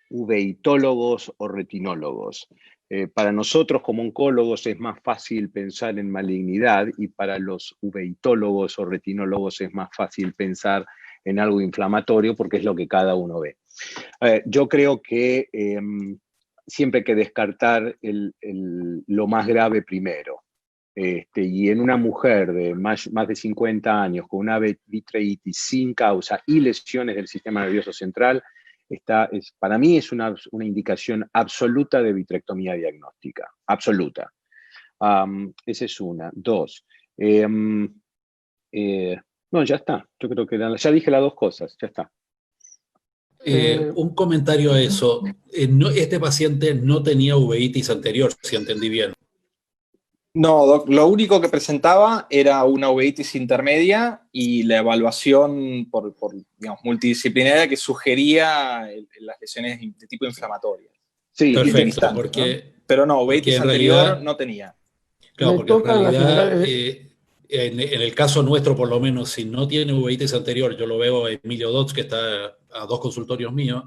[SPEAKER 7] uveitólogos o retinólogos. Para nosotros como oncólogos es más fácil pensar en malignidad, y para los uveitólogos o retinólogos es más fácil pensar en algo inflamatorio, porque es lo que cada uno ve. Yo creo que siempre hay que descartar lo más grave primero. Y en una mujer de más de 50 años con una vitreitis sin causa y lesiones del sistema nervioso central, para mí es una indicación absoluta de vitrectomía diagnóstica, absoluta. Esa es una. Dos, no, ya está. Yo creo que ya dije las dos cosas, ya está.
[SPEAKER 6] Un comentario a eso. Este paciente no tenía uveitis anterior, si entendí bien.
[SPEAKER 14] No, Doc, lo único que presentaba era una uveitis intermedia y la evaluación por digamos, multidisciplinaria que sugería las lesiones de tipo inflamatorio.
[SPEAKER 6] Sí, perfecto, porque...
[SPEAKER 14] Pero no, uveitis anterior realidad, no tenía.
[SPEAKER 6] Claro, porque en realidad, en el caso nuestro por lo menos, si no tiene uveitis anterior, yo lo veo a Emilio Dodds, que está a 2 consultorios míos,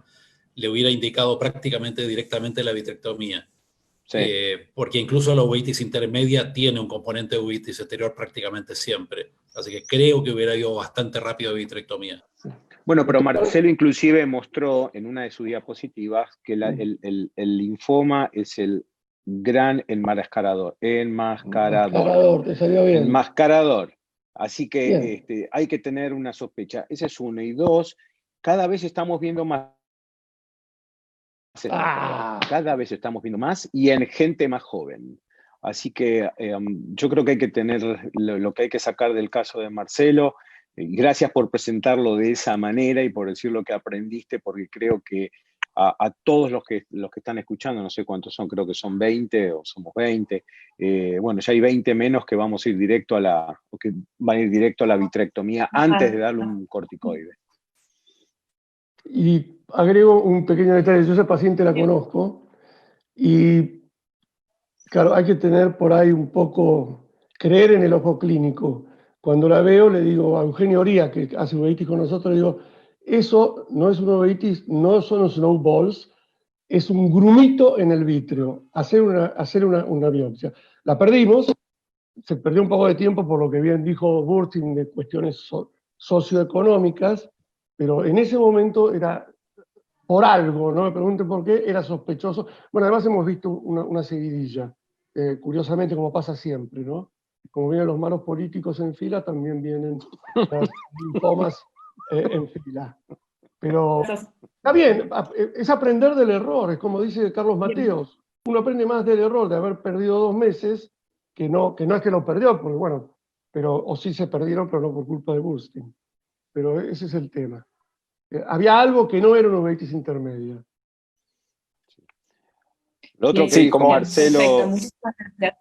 [SPEAKER 6] le hubiera indicado prácticamente directamente la vitrectomía. Sí. Porque incluso la uveitis intermedia tiene un componente de uveitis anterior prácticamente siempre. Así que creo que hubiera ido bastante rápido a vitrectomía.
[SPEAKER 7] Bueno, pero Marcelo inclusive mostró en una de sus diapositivas que el linfoma es el gran enmascarador. Enmascarador.
[SPEAKER 5] Te salió bien.
[SPEAKER 7] Enmascarador. Así que hay que tener una sospecha. Esa es una. Y dos, cada vez estamos viendo más. Cada vez estamos viendo más y en gente más joven. Así que yo creo que hay que tener lo que hay que sacar del caso de Marcelo, Gracias por presentarlo de esa manera y por decir lo que aprendiste, porque creo que a todos los que están escuchando, no sé cuántos son, creo que son 20 o somos 20, bueno, ya hay 20 menos que vamos a ir directo o que van a ir directo a la vitrectomía antes de darle un corticoide.
[SPEAKER 5] Y agrego un pequeño detalle, yo esa paciente la conozco y claro, hay que tener por ahí un poco, creer en el ojo clínico. Cuando la veo le digo a Eugenio Oría, que hace uveitis con nosotros, le digo, eso no es una uveitis, no son snowballs, es un grumito en el vítreo, hacer una biopsia. La perdimos, se perdió un poco de tiempo por lo que bien dijo Burtin de cuestiones socioeconómicas, pero en ese momento era por algo, no me pregunten por qué, era sospechoso. Bueno, además hemos visto una seguidilla, curiosamente como pasa siempre, ¿no? Como vienen los malos políticos en fila, también vienen los linfomas en fila. Pero está bien, es aprender del error, es como dice Carlos Mateos, uno aprende más del error de haber perdido 2 meses, que no es que lo perdió, porque bueno, o sí se perdieron, pero no por culpa de Burstein. Pero ese es el tema. Había algo que no era una uveitis intermedia.
[SPEAKER 7] Lo otro que dijo Marcelo...
[SPEAKER 4] Perfecto,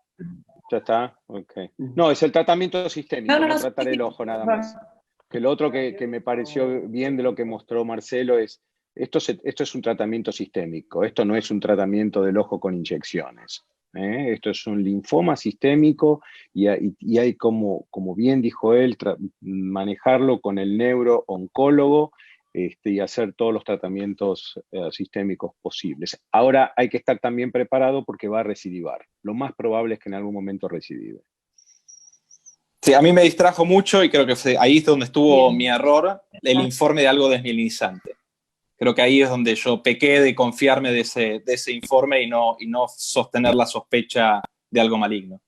[SPEAKER 7] ya está, ok. No, es el tratamiento sistémico, no tratar el ojo nada más. Que lo otro que me pareció bien de lo que mostró Marcelo es, esto es un tratamiento sistémico, esto no es un tratamiento del ojo con inyecciones. Esto es un linfoma sistémico y hay como bien dijo él, manejarlo con el neurooncólogo y hacer todos los tratamientos sistémicos posibles. Ahora hay que estar también preparado porque va a recidivar. Lo más probable es que en algún momento recidive.
[SPEAKER 14] Sí, a mí me distrajo mucho y creo que ahí es donde estuvo mi error, el informe de algo desmielinizante. Creo que ahí es donde yo pequé de confiarme de ese informe y no sostener la sospecha de algo maligno.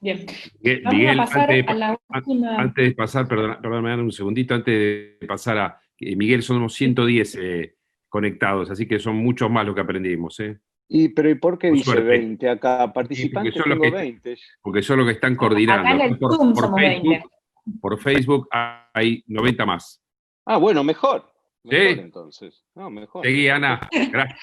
[SPEAKER 4] Bien.
[SPEAKER 1] Miguel,
[SPEAKER 4] a pasar a la última.
[SPEAKER 1] antes de pasar, perdón, me dan un segundito, antes de pasar a Miguel, somos 110 conectados, así que son muchos más lo que aprendimos.
[SPEAKER 7] ¿Pero y por qué
[SPEAKER 1] Por
[SPEAKER 7] dice
[SPEAKER 1] suerte.
[SPEAKER 7] 20 acá? Participantes tengo 20.
[SPEAKER 1] Porque son los que están coordinando.
[SPEAKER 4] Acá en el Zoom somos 20.
[SPEAKER 1] Por Facebook hay 90 más.
[SPEAKER 7] Ah, bueno, mejor. Mejor
[SPEAKER 1] ¿Sí?
[SPEAKER 7] entonces. No, mejor.
[SPEAKER 1] Seguí, Ana. Gracias.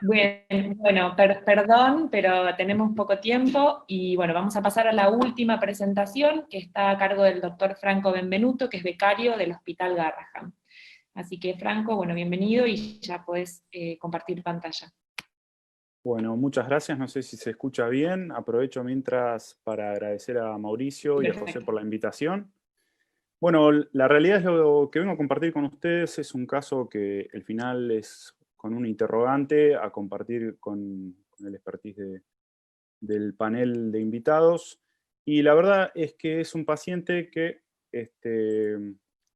[SPEAKER 4] Bueno, perdón, pero tenemos poco tiempo y bueno, vamos a pasar a la última presentación que está a cargo del doctor Franco Benvenuto, que es becario del Hospital Garrahan. Así que Franco, bueno, bienvenido y ya podés compartir pantalla.
[SPEAKER 13] Bueno, muchas gracias. No sé si se escucha bien. Aprovecho mientras para agradecer a Mauricio y a José por la invitación. Bueno, la realidad es lo que vengo a compartir con ustedes es un caso que el final es con un interrogante a compartir con el expertise del panel de invitados. Y la verdad es que es un paciente que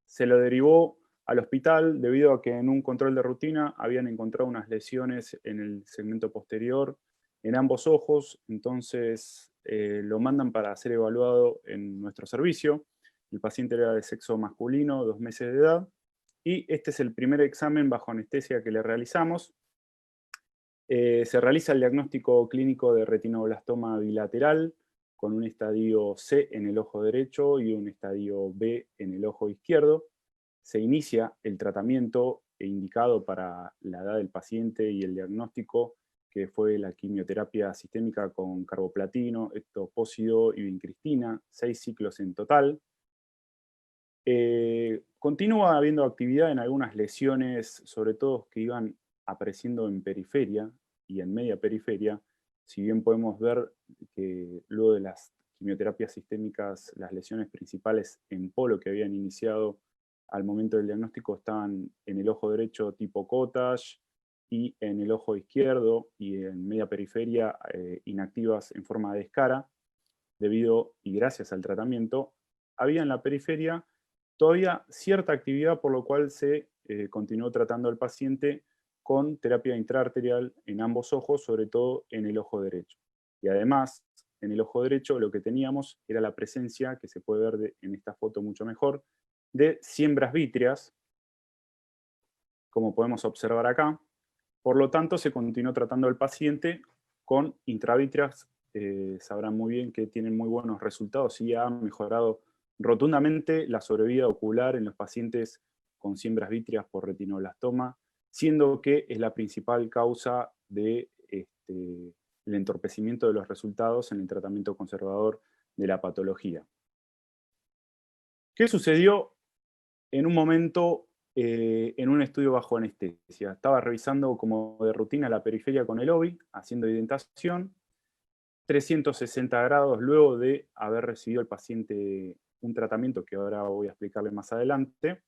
[SPEAKER 13] se lo derivó al hospital debido a que en un control de rutina habían encontrado unas lesiones en el segmento posterior en ambos ojos, entonces lo mandan para ser evaluado en nuestro servicio. El paciente era de sexo masculino, 2 meses de edad, y este es el primer examen bajo anestesia que le realizamos. Se realiza el diagnóstico clínico de retinoblastoma bilateral con un estadio C en el ojo derecho y un estadio B en el ojo izquierdo. Se inicia el tratamiento indicado para la edad del paciente y el diagnóstico, que fue la quimioterapia sistémica con carboplatino, etoposide y vincristina, 6 ciclos en total. Continúa habiendo actividad en algunas lesiones, sobre todo que iban apareciendo en periferia y en media periferia, si bien podemos ver que luego de las quimioterapias sistémicas, las lesiones principales en polo que habían iniciado al momento del diagnóstico estaban en el ojo derecho tipo cottage y en el ojo izquierdo y en media periferia inactivas en forma de escara, debido y gracias al tratamiento, había en la periferia todavía cierta actividad, por lo cual se continuó tratando al paciente con terapia intraarterial en ambos ojos, sobre todo en el ojo derecho. Y además, en el ojo derecho lo que teníamos era la presencia, que se puede ver en esta foto mucho mejor, de siembras vítreas, como podemos observar acá. Por lo tanto, se continuó tratando al paciente con intravítreas sabrán muy bien que tienen muy buenos resultados y ha mejorado rotundamente la sobrevida ocular en los pacientes con siembras vítreas por retinoblastoma, siendo que es la principal causa de el entorpecimiento de los resultados en el tratamiento conservador de la patología. ¿Qué sucedió en un momento en un estudio bajo anestesia? Estaba revisando como de rutina la periferia con el OBI, haciendo identación, 360 grados luego de haber recibido el paciente un tratamiento que ahora voy a explicarle más adelante,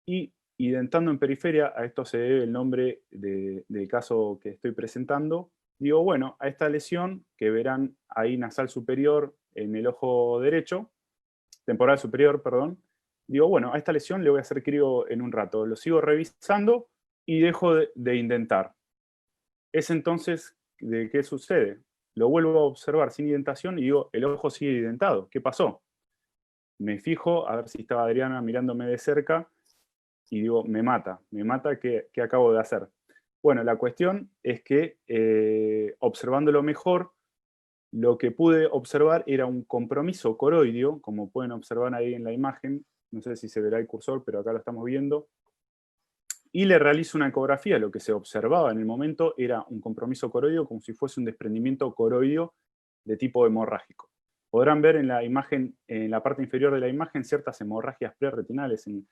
[SPEAKER 13] y identando en periferia, a esto se debe el nombre del caso que estoy presentando, digo, bueno, a esta lesión que verán ahí nasal superior en el ojo derecho, temporal superior, perdón, digo, bueno, a esta lesión le voy a hacer crio en un rato, lo sigo revisando y dejo de indentar. Es entonces, ¿de qué sucede? Lo vuelvo a observar sin indentación y digo, el ojo sigue indentado, ¿qué pasó? Me fijo a ver si estaba Adriana mirándome de cerca y digo, me mata, ¿qué acabo de hacer? Bueno, la cuestión es que observándolo mejor, lo que pude observar era un compromiso coroideo, como pueden observar ahí en la imagen, no sé si se verá el cursor, pero acá lo estamos viendo, y le realizo una ecografía. Lo que se observaba en el momento era un compromiso coroideo como si fuese un desprendimiento coroideo de tipo hemorrágico. Podrán ver en la imagen, en la parte inferior de la imagen, ciertas hemorragias preretinales en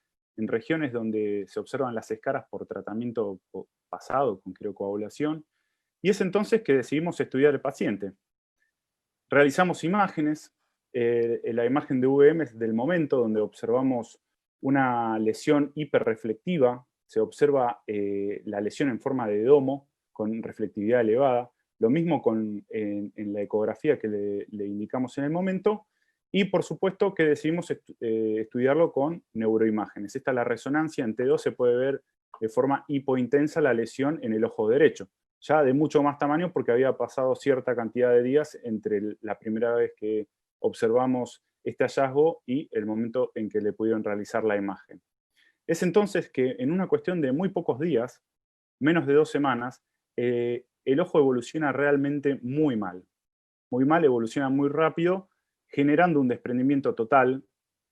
[SPEAKER 13] regiones donde se observan las escaras por tratamiento pasado con criocoagulación, y es entonces que decidimos estudiar el paciente. Realizamos imágenes, la imagen de VM es del momento donde observamos una lesión hiperreflectiva, se observa la lesión en forma de domo con reflectividad elevada, lo mismo en la ecografía que le indicamos en el momento, y por supuesto que decidimos estudiarlo con neuroimágenes. Esta es la resonancia, en T2 se puede ver de forma hipointensa la lesión en el ojo derecho, ya de mucho más tamaño porque había pasado cierta cantidad de días entre la primera vez que observamos este hallazgo y el momento en que le pudieron realizar la imagen. Es entonces que en una cuestión de muy pocos días, menos de 2 semanas, el ojo evoluciona realmente muy mal, evoluciona muy rápido, generando un desprendimiento total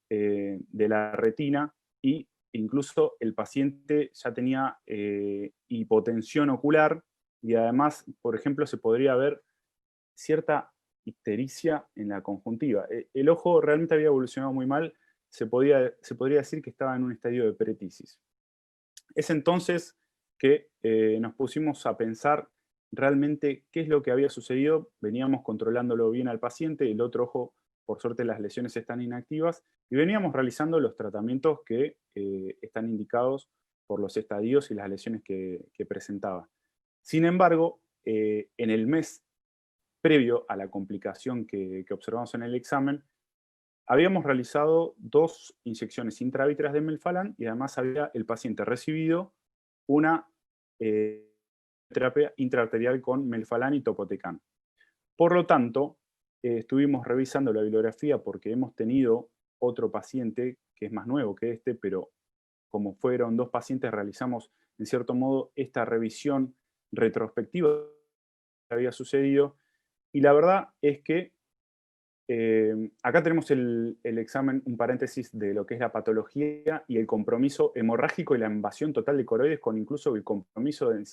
[SPEAKER 13] de la retina, y incluso el paciente ya tenía hipotensión ocular, y además, por ejemplo, se podría ver cierta ictericia en la conjuntiva. El ojo realmente había evolucionado muy mal, se podría decir que estaba en un estadio de peretisis. Es entonces que nos pusimos a pensar realmente qué es lo que había sucedido. Veníamos controlándolo bien al paciente, el otro ojo, por suerte las lesiones están inactivas, y veníamos realizando los tratamientos que están indicados por los estadios y las lesiones que presentaba. Sin embargo, en el mes previo a la complicación que observamos en el examen, habíamos realizado 2 inyecciones intravítreas de melphalan y además había el paciente recibido una terapia intraarterial con melphalan y topotecan. Por lo tanto, estuvimos revisando la bibliografía porque hemos tenido otro paciente que es más nuevo que este, pero como fueron 2 pacientes, realizamos en cierto modo esta revisión retrospectiva de lo que había sucedido, y la verdad es que acá tenemos el examen, un paréntesis de lo que es la patología y el compromiso hemorrágico y la invasión total de coroides, con incluso el compromiso de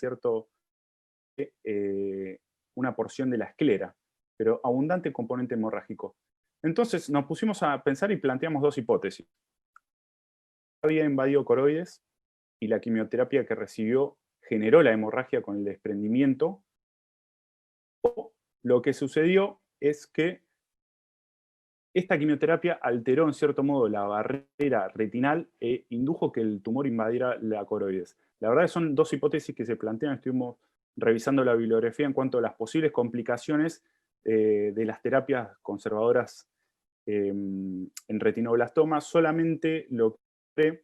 [SPEAKER 13] una porción de la esclera, pero abundante componente hemorrágico. Entonces nos pusimos a pensar y planteamos 2 hipótesis. Había invadido coroides y la quimioterapia que recibió generó la hemorragia con el desprendimiento, o lo que sucedió es que esta quimioterapia alteró en cierto modo la barrera retinal e indujo que el tumor invadiera la coroides. La verdad que son 2 hipótesis que se plantean. Estuvimos revisando la bibliografía en cuanto a las posibles complicaciones de las terapias conservadoras en retinoblastoma. Solamente lo que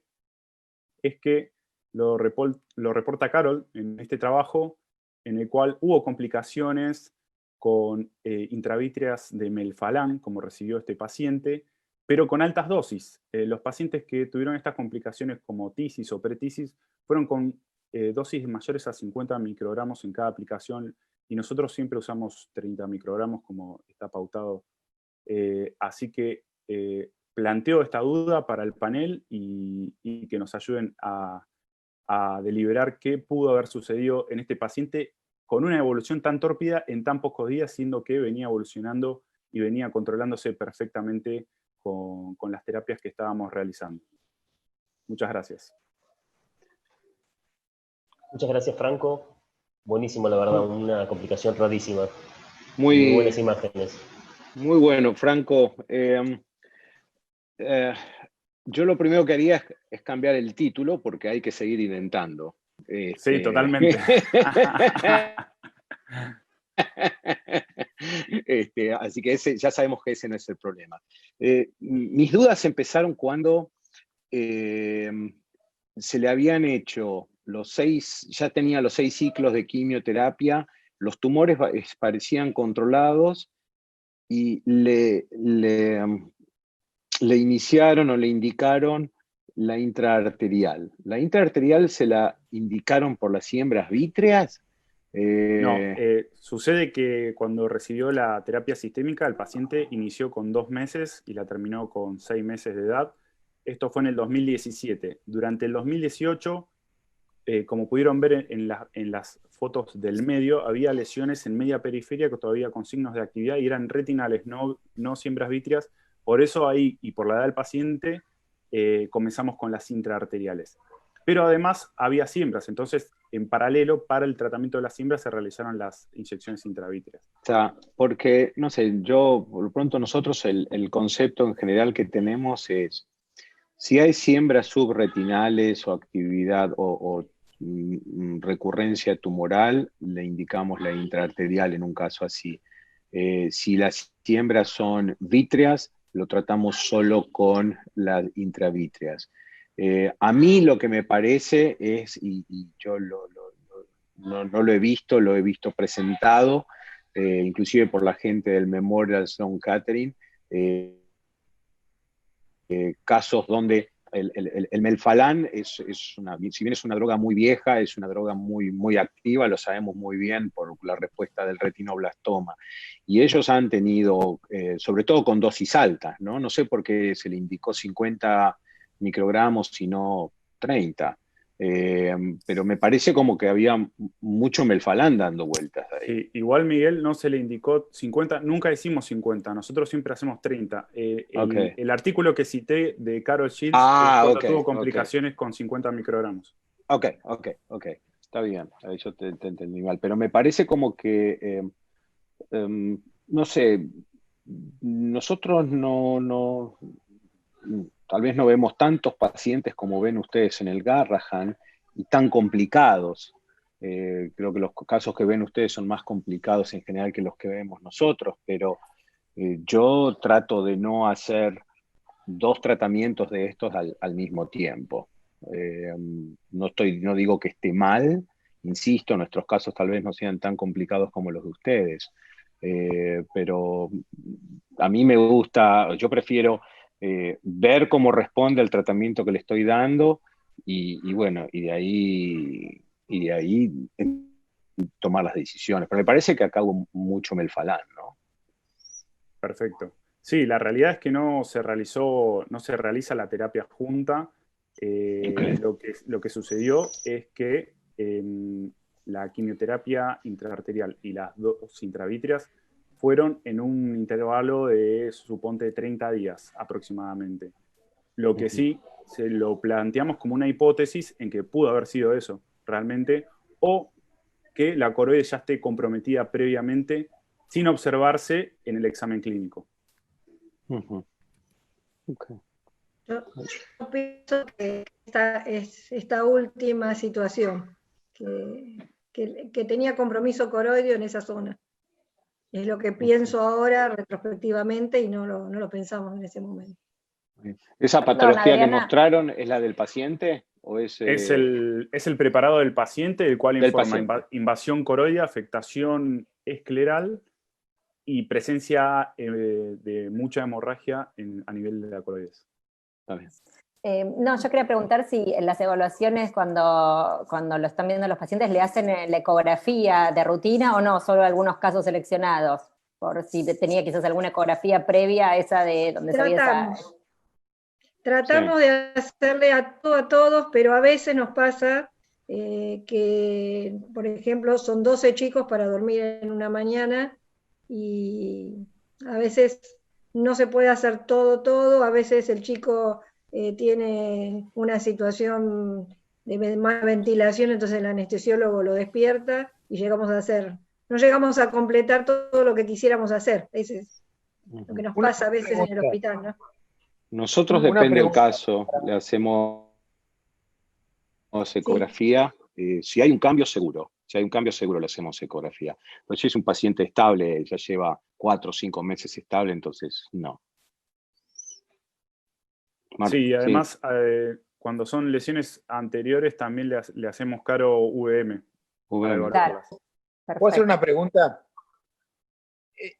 [SPEAKER 13] es que lo reporta Carol en este trabajo, en el cual hubo complicaciones con intravítreas de melphalan, como recibió este paciente, pero con altas dosis. Los pacientes que tuvieron estas complicaciones como tisis o pretisis fueron con dosis mayores a 50 microgramos en cada aplicación y nosotros siempre usamos 30 microgramos como está pautado. Así que planteo esta duda para el panel y que nos ayuden a deliberar qué pudo haber sucedido en este paciente con una evolución tan tórpida en tan pocos días, siendo que venía evolucionando y venía controlándose perfectamente con las terapias que estábamos realizando. Muchas gracias.
[SPEAKER 2] Muchas gracias, Franco. Buenísimo, la verdad, una complicación rarísima.
[SPEAKER 7] Muy
[SPEAKER 2] buenas imágenes.
[SPEAKER 7] Muy bueno, Franco. Yo lo primero que haría es cambiar el título porque hay que seguir inventando.
[SPEAKER 13] Sí, totalmente.
[SPEAKER 7] Así que ya sabemos que ese no es el problema. Mis dudas empezaron cuando se le habían hecho ya tenía los 6 ciclos de quimioterapia, los tumores parecían controlados y le iniciaron o le indicaron la intraarterial. ¿La intraarterial se la indicaron por las siembras vítreas?
[SPEAKER 13] No, sucede que cuando recibió la terapia sistémica, el paciente inició con 2 meses y la terminó con 6 meses de edad. Esto fue en el 2017. Durante el 2018, como pudieron ver en las fotos del medio, había lesiones en media periferia que todavía con signos de actividad y eran retinales, no siembras vítreas. Por eso ahí, y por la edad del paciente, comenzamos con las intraarteriales. Pero además había siembras, entonces en paralelo para el tratamiento de las siembras se realizaron las inyecciones intravítreas.
[SPEAKER 7] O sea, porque, no sé, por lo pronto nosotros el concepto en general que tenemos es, si hay siembras subretinales o actividad o recurrencia tumoral, le indicamos la intraarterial en un caso así. Si las siembras son vítreas, lo tratamos solo con las intravítreas. A mí lo que me parece es, y yo no lo he visto presentado, inclusive por la gente del Memorial Sloan Kettering, casos donde el melfalán si bien es una droga muy vieja, es una droga muy activa, lo sabemos muy bien por la respuesta del retinoblastoma. Y ellos han tenido, sobre todo con dosis altas, ¿no? No sé por qué se le indicó 50 microgramos y no 30. Pero me parece como que había mucho melfalán dando vueltas ahí.
[SPEAKER 13] Sí, igual Miguel no se le indicó 50, nunca hicimos 50, nosotros siempre hacemos 30.
[SPEAKER 7] Okay.
[SPEAKER 13] El artículo que cité de Carol Shields tuvo complicaciones con 50 microgramos.
[SPEAKER 7] Ok, está bien, yo te entendí mal, pero me parece como que, no sé, nosotros tal vez no vemos tantos pacientes como ven ustedes en el Garrahan y tan complicados. Creo que los casos que ven ustedes son más complicados en general que los que vemos nosotros, pero yo trato de no hacer 2 tratamientos de estos al mismo tiempo. No digo que esté mal, insisto, nuestros casos tal vez no sean tan complicados como los de ustedes, pero a mí me gusta, yo prefiero ver cómo responde al tratamiento que le estoy dando y bueno, y de ahí tomar las decisiones. Pero me parece que acá hubo mucho melfalán, ¿no?
[SPEAKER 13] Perfecto. Sí, la realidad es que no se realiza la terapia junta.
[SPEAKER 7] Okay.
[SPEAKER 13] Lo que sucedió es que la quimioterapia intraarterial y las 2 intravítreas fueron en un intervalo de, suponte, 30 días aproximadamente. Lo que sí se lo planteamos como una hipótesis en que pudo haber sido eso realmente, o que la coroide ya esté comprometida previamente sin observarse en el examen clínico.
[SPEAKER 7] Okay.
[SPEAKER 12] Yo pienso que esta última situación, que tenía compromiso coroideo en esa zona. Es lo que pienso ahora retrospectivamente y no lo pensamos en ese momento.
[SPEAKER 7] ¿Esa patología que mostraron es la del paciente? ¿O es
[SPEAKER 13] el preparado del paciente, el cual informa invasión coroidea, afectación escleral y presencia de mucha hemorragia a nivel de la coroides.
[SPEAKER 7] Está bien.
[SPEAKER 10] No, yo quería preguntar si en las evaluaciones, cuando lo están viendo los pacientes, ¿le hacen la ecografía de rutina o no? Solo algunos casos seleccionados, por si tenía quizás alguna ecografía previa a esa de donde se veía esa...
[SPEAKER 12] Tratamos de hacerle a todos, pero a veces nos pasa que, por ejemplo, son 12 chicos para dormir en una mañana y a veces no se puede hacer todo, a veces el chico tiene una situación de mala ventilación, entonces el anestesiólogo lo despierta y no llegamos a completar todo lo que quisiéramos hacer. Ese es lo que nos pasa a veces en el hospital, ¿no?
[SPEAKER 7] Nosotros, depende del caso, le hacemos ecografía. Si hay un cambio, seguro. Si hay un cambio, seguro le hacemos ecografía. Pero si es un paciente estable, ya lleva 4 o 5 meses estable, entonces no.
[SPEAKER 13] Sí, además, cuando son lesiones anteriores, también le hacemos caro VM.
[SPEAKER 10] Claro.
[SPEAKER 15] ¿Puedo hacer una pregunta?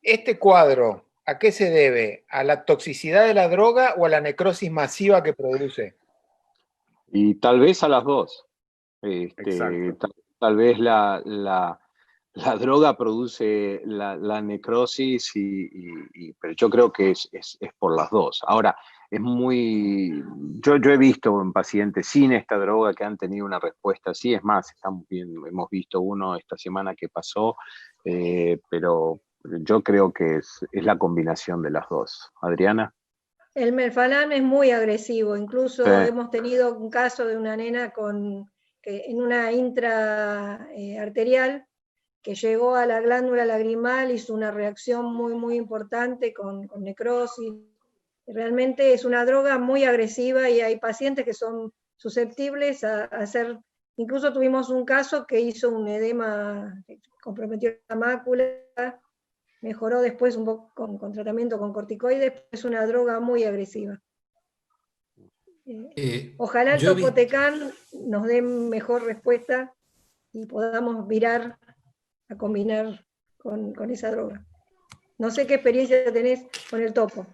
[SPEAKER 15] ¿Este cuadro a qué se debe? ¿A la toxicidad de la droga o a la necrosis masiva que produce?
[SPEAKER 7] Y tal vez a las dos. Tal vez la droga produce la necrosis, pero yo creo que es por las dos. Ahora, yo he visto en pacientes sin esta droga que han tenido una respuesta así. Es más, hemos visto uno esta semana que pasó, pero yo creo que es la combinación de las dos. Adriana.
[SPEAKER 12] El melfalán es muy agresivo, incluso hemos tenido un caso de una nena en una intraarterial que llegó a la glándula lagrimal, hizo una reacción muy, muy importante con necrosis. Realmente es una droga muy agresiva y hay pacientes que son susceptibles a hacer, incluso tuvimos un caso que hizo un edema, comprometió la mácula, mejoró después un poco con tratamiento con corticoides, es una droga muy agresiva. Ojalá el Topotecan nos dé mejor respuesta y podamos virar a combinar con esa droga. No sé qué experiencia tenés con el topo.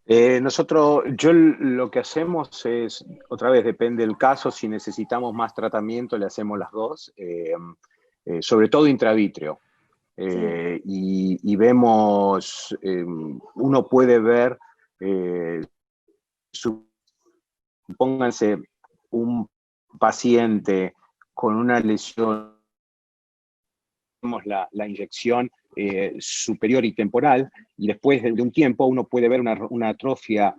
[SPEAKER 7] Lo que hacemos es, otra vez depende del caso, si necesitamos más tratamiento le hacemos las dos, sobre todo intravítreo. Y vemos, uno puede ver, supónganse un paciente con una lesión, la inyección superior y temporal, y después de un tiempo uno puede ver una atrofia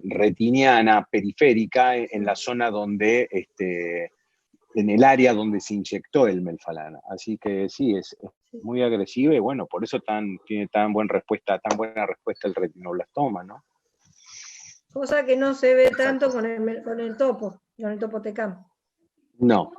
[SPEAKER 7] retiniana periférica en la zona donde, en el área donde se inyectó el melfalán. Así que sí, es muy agresiva y bueno, por eso tiene tan buena respuesta el retinoblastoma, ¿no?
[SPEAKER 12] Cosa que no se ve tanto con el Topotecan.
[SPEAKER 7] No.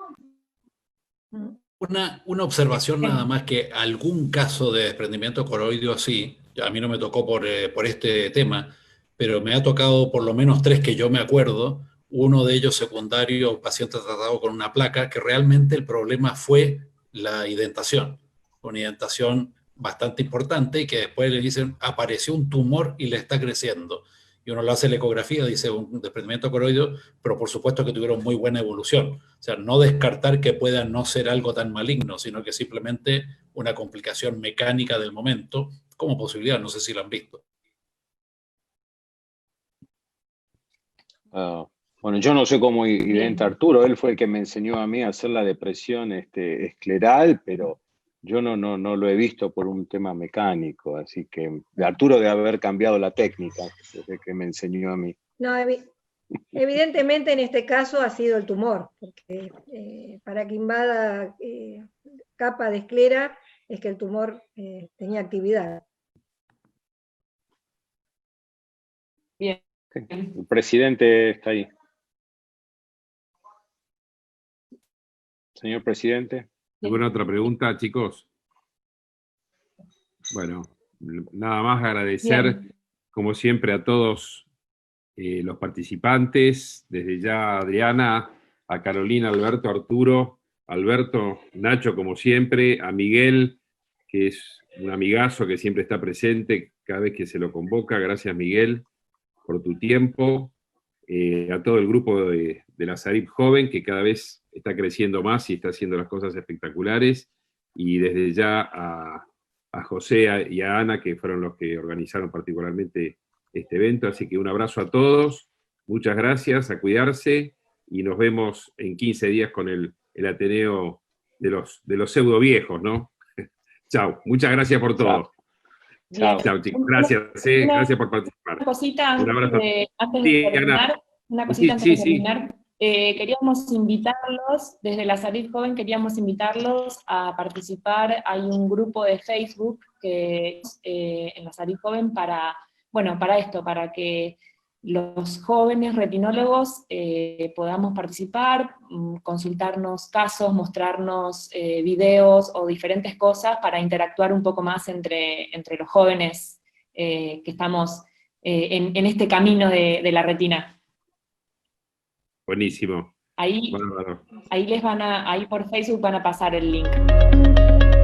[SPEAKER 6] Una observación nada más, que algún caso de desprendimiento coroideo así, a mí no me tocó por este tema, pero me ha tocado por lo menos 3 que yo me acuerdo, uno de ellos secundario, un paciente tratado con una placa, que realmente el problema fue la indentación, una indentación bastante importante y que después le dicen, apareció un tumor y le está creciendo. Y uno le hace la ecografía, dice un desprendimiento coroideo, pero por supuesto que tuvieron muy buena evolución. O sea, no descartar que pueda no ser algo tan maligno, sino que simplemente una complicación mecánica del momento, como posibilidad, no sé si lo han visto.
[SPEAKER 7] Bueno, yo no sé cómo identa Arturo, él fue el que me enseñó a mí a hacer la depresión escleral, pero yo no lo he visto por un tema mecánico, así que Arturo debe haber cambiado la técnica desde que me enseñó a mí.
[SPEAKER 12] No, evidentemente en este caso ha sido el tumor, porque para que invada capa de esclera es que el tumor tenía actividad.
[SPEAKER 4] Bien.
[SPEAKER 7] El presidente está ahí. Señor presidente.
[SPEAKER 1] ¿Alguna otra pregunta, chicos? Bueno, nada más agradecer, como siempre, a todos los participantes, desde ya a Adriana, a Carolina, Alberto, Arturo, Alberto, Nacho, como siempre, a Miguel, que es un amigazo que siempre está presente cada vez que se lo convoca. Gracias, Miguel. por tu tiempo, a todo el grupo de la SARIP joven, que cada vez está creciendo más y está haciendo las cosas espectaculares, y desde ya a José y a Ana, que fueron los que organizaron particularmente este evento. Así que un abrazo a todos, muchas gracias, a cuidarse, y nos vemos en 15 días con el Ateneo de los pseudo viejos, ¿no? Chao, muchas gracias por todo.
[SPEAKER 4] Bien.
[SPEAKER 1] Chao, chicos, gracias, gracias por participar.
[SPEAKER 4] Una cosita
[SPEAKER 1] Un abrazo.
[SPEAKER 4] antes
[SPEAKER 1] Sí,
[SPEAKER 4] de terminar.
[SPEAKER 1] Ana.
[SPEAKER 4] Una cosita antes
[SPEAKER 1] Sí,
[SPEAKER 4] de terminar. Queríamos invitarlos, desde la SARIP Joven queríamos invitarlos a participar. Hay un grupo de Facebook que en la SARIP Joven para esto, para que los jóvenes retinólogos podamos participar, consultarnos casos, mostrarnos videos o diferentes cosas para interactuar un poco más entre los jóvenes que estamos en este camino de la retina.
[SPEAKER 1] Buenísimo.
[SPEAKER 4] Ahí
[SPEAKER 1] Bárbaro.
[SPEAKER 4] ahí por Facebook van a pasar el link.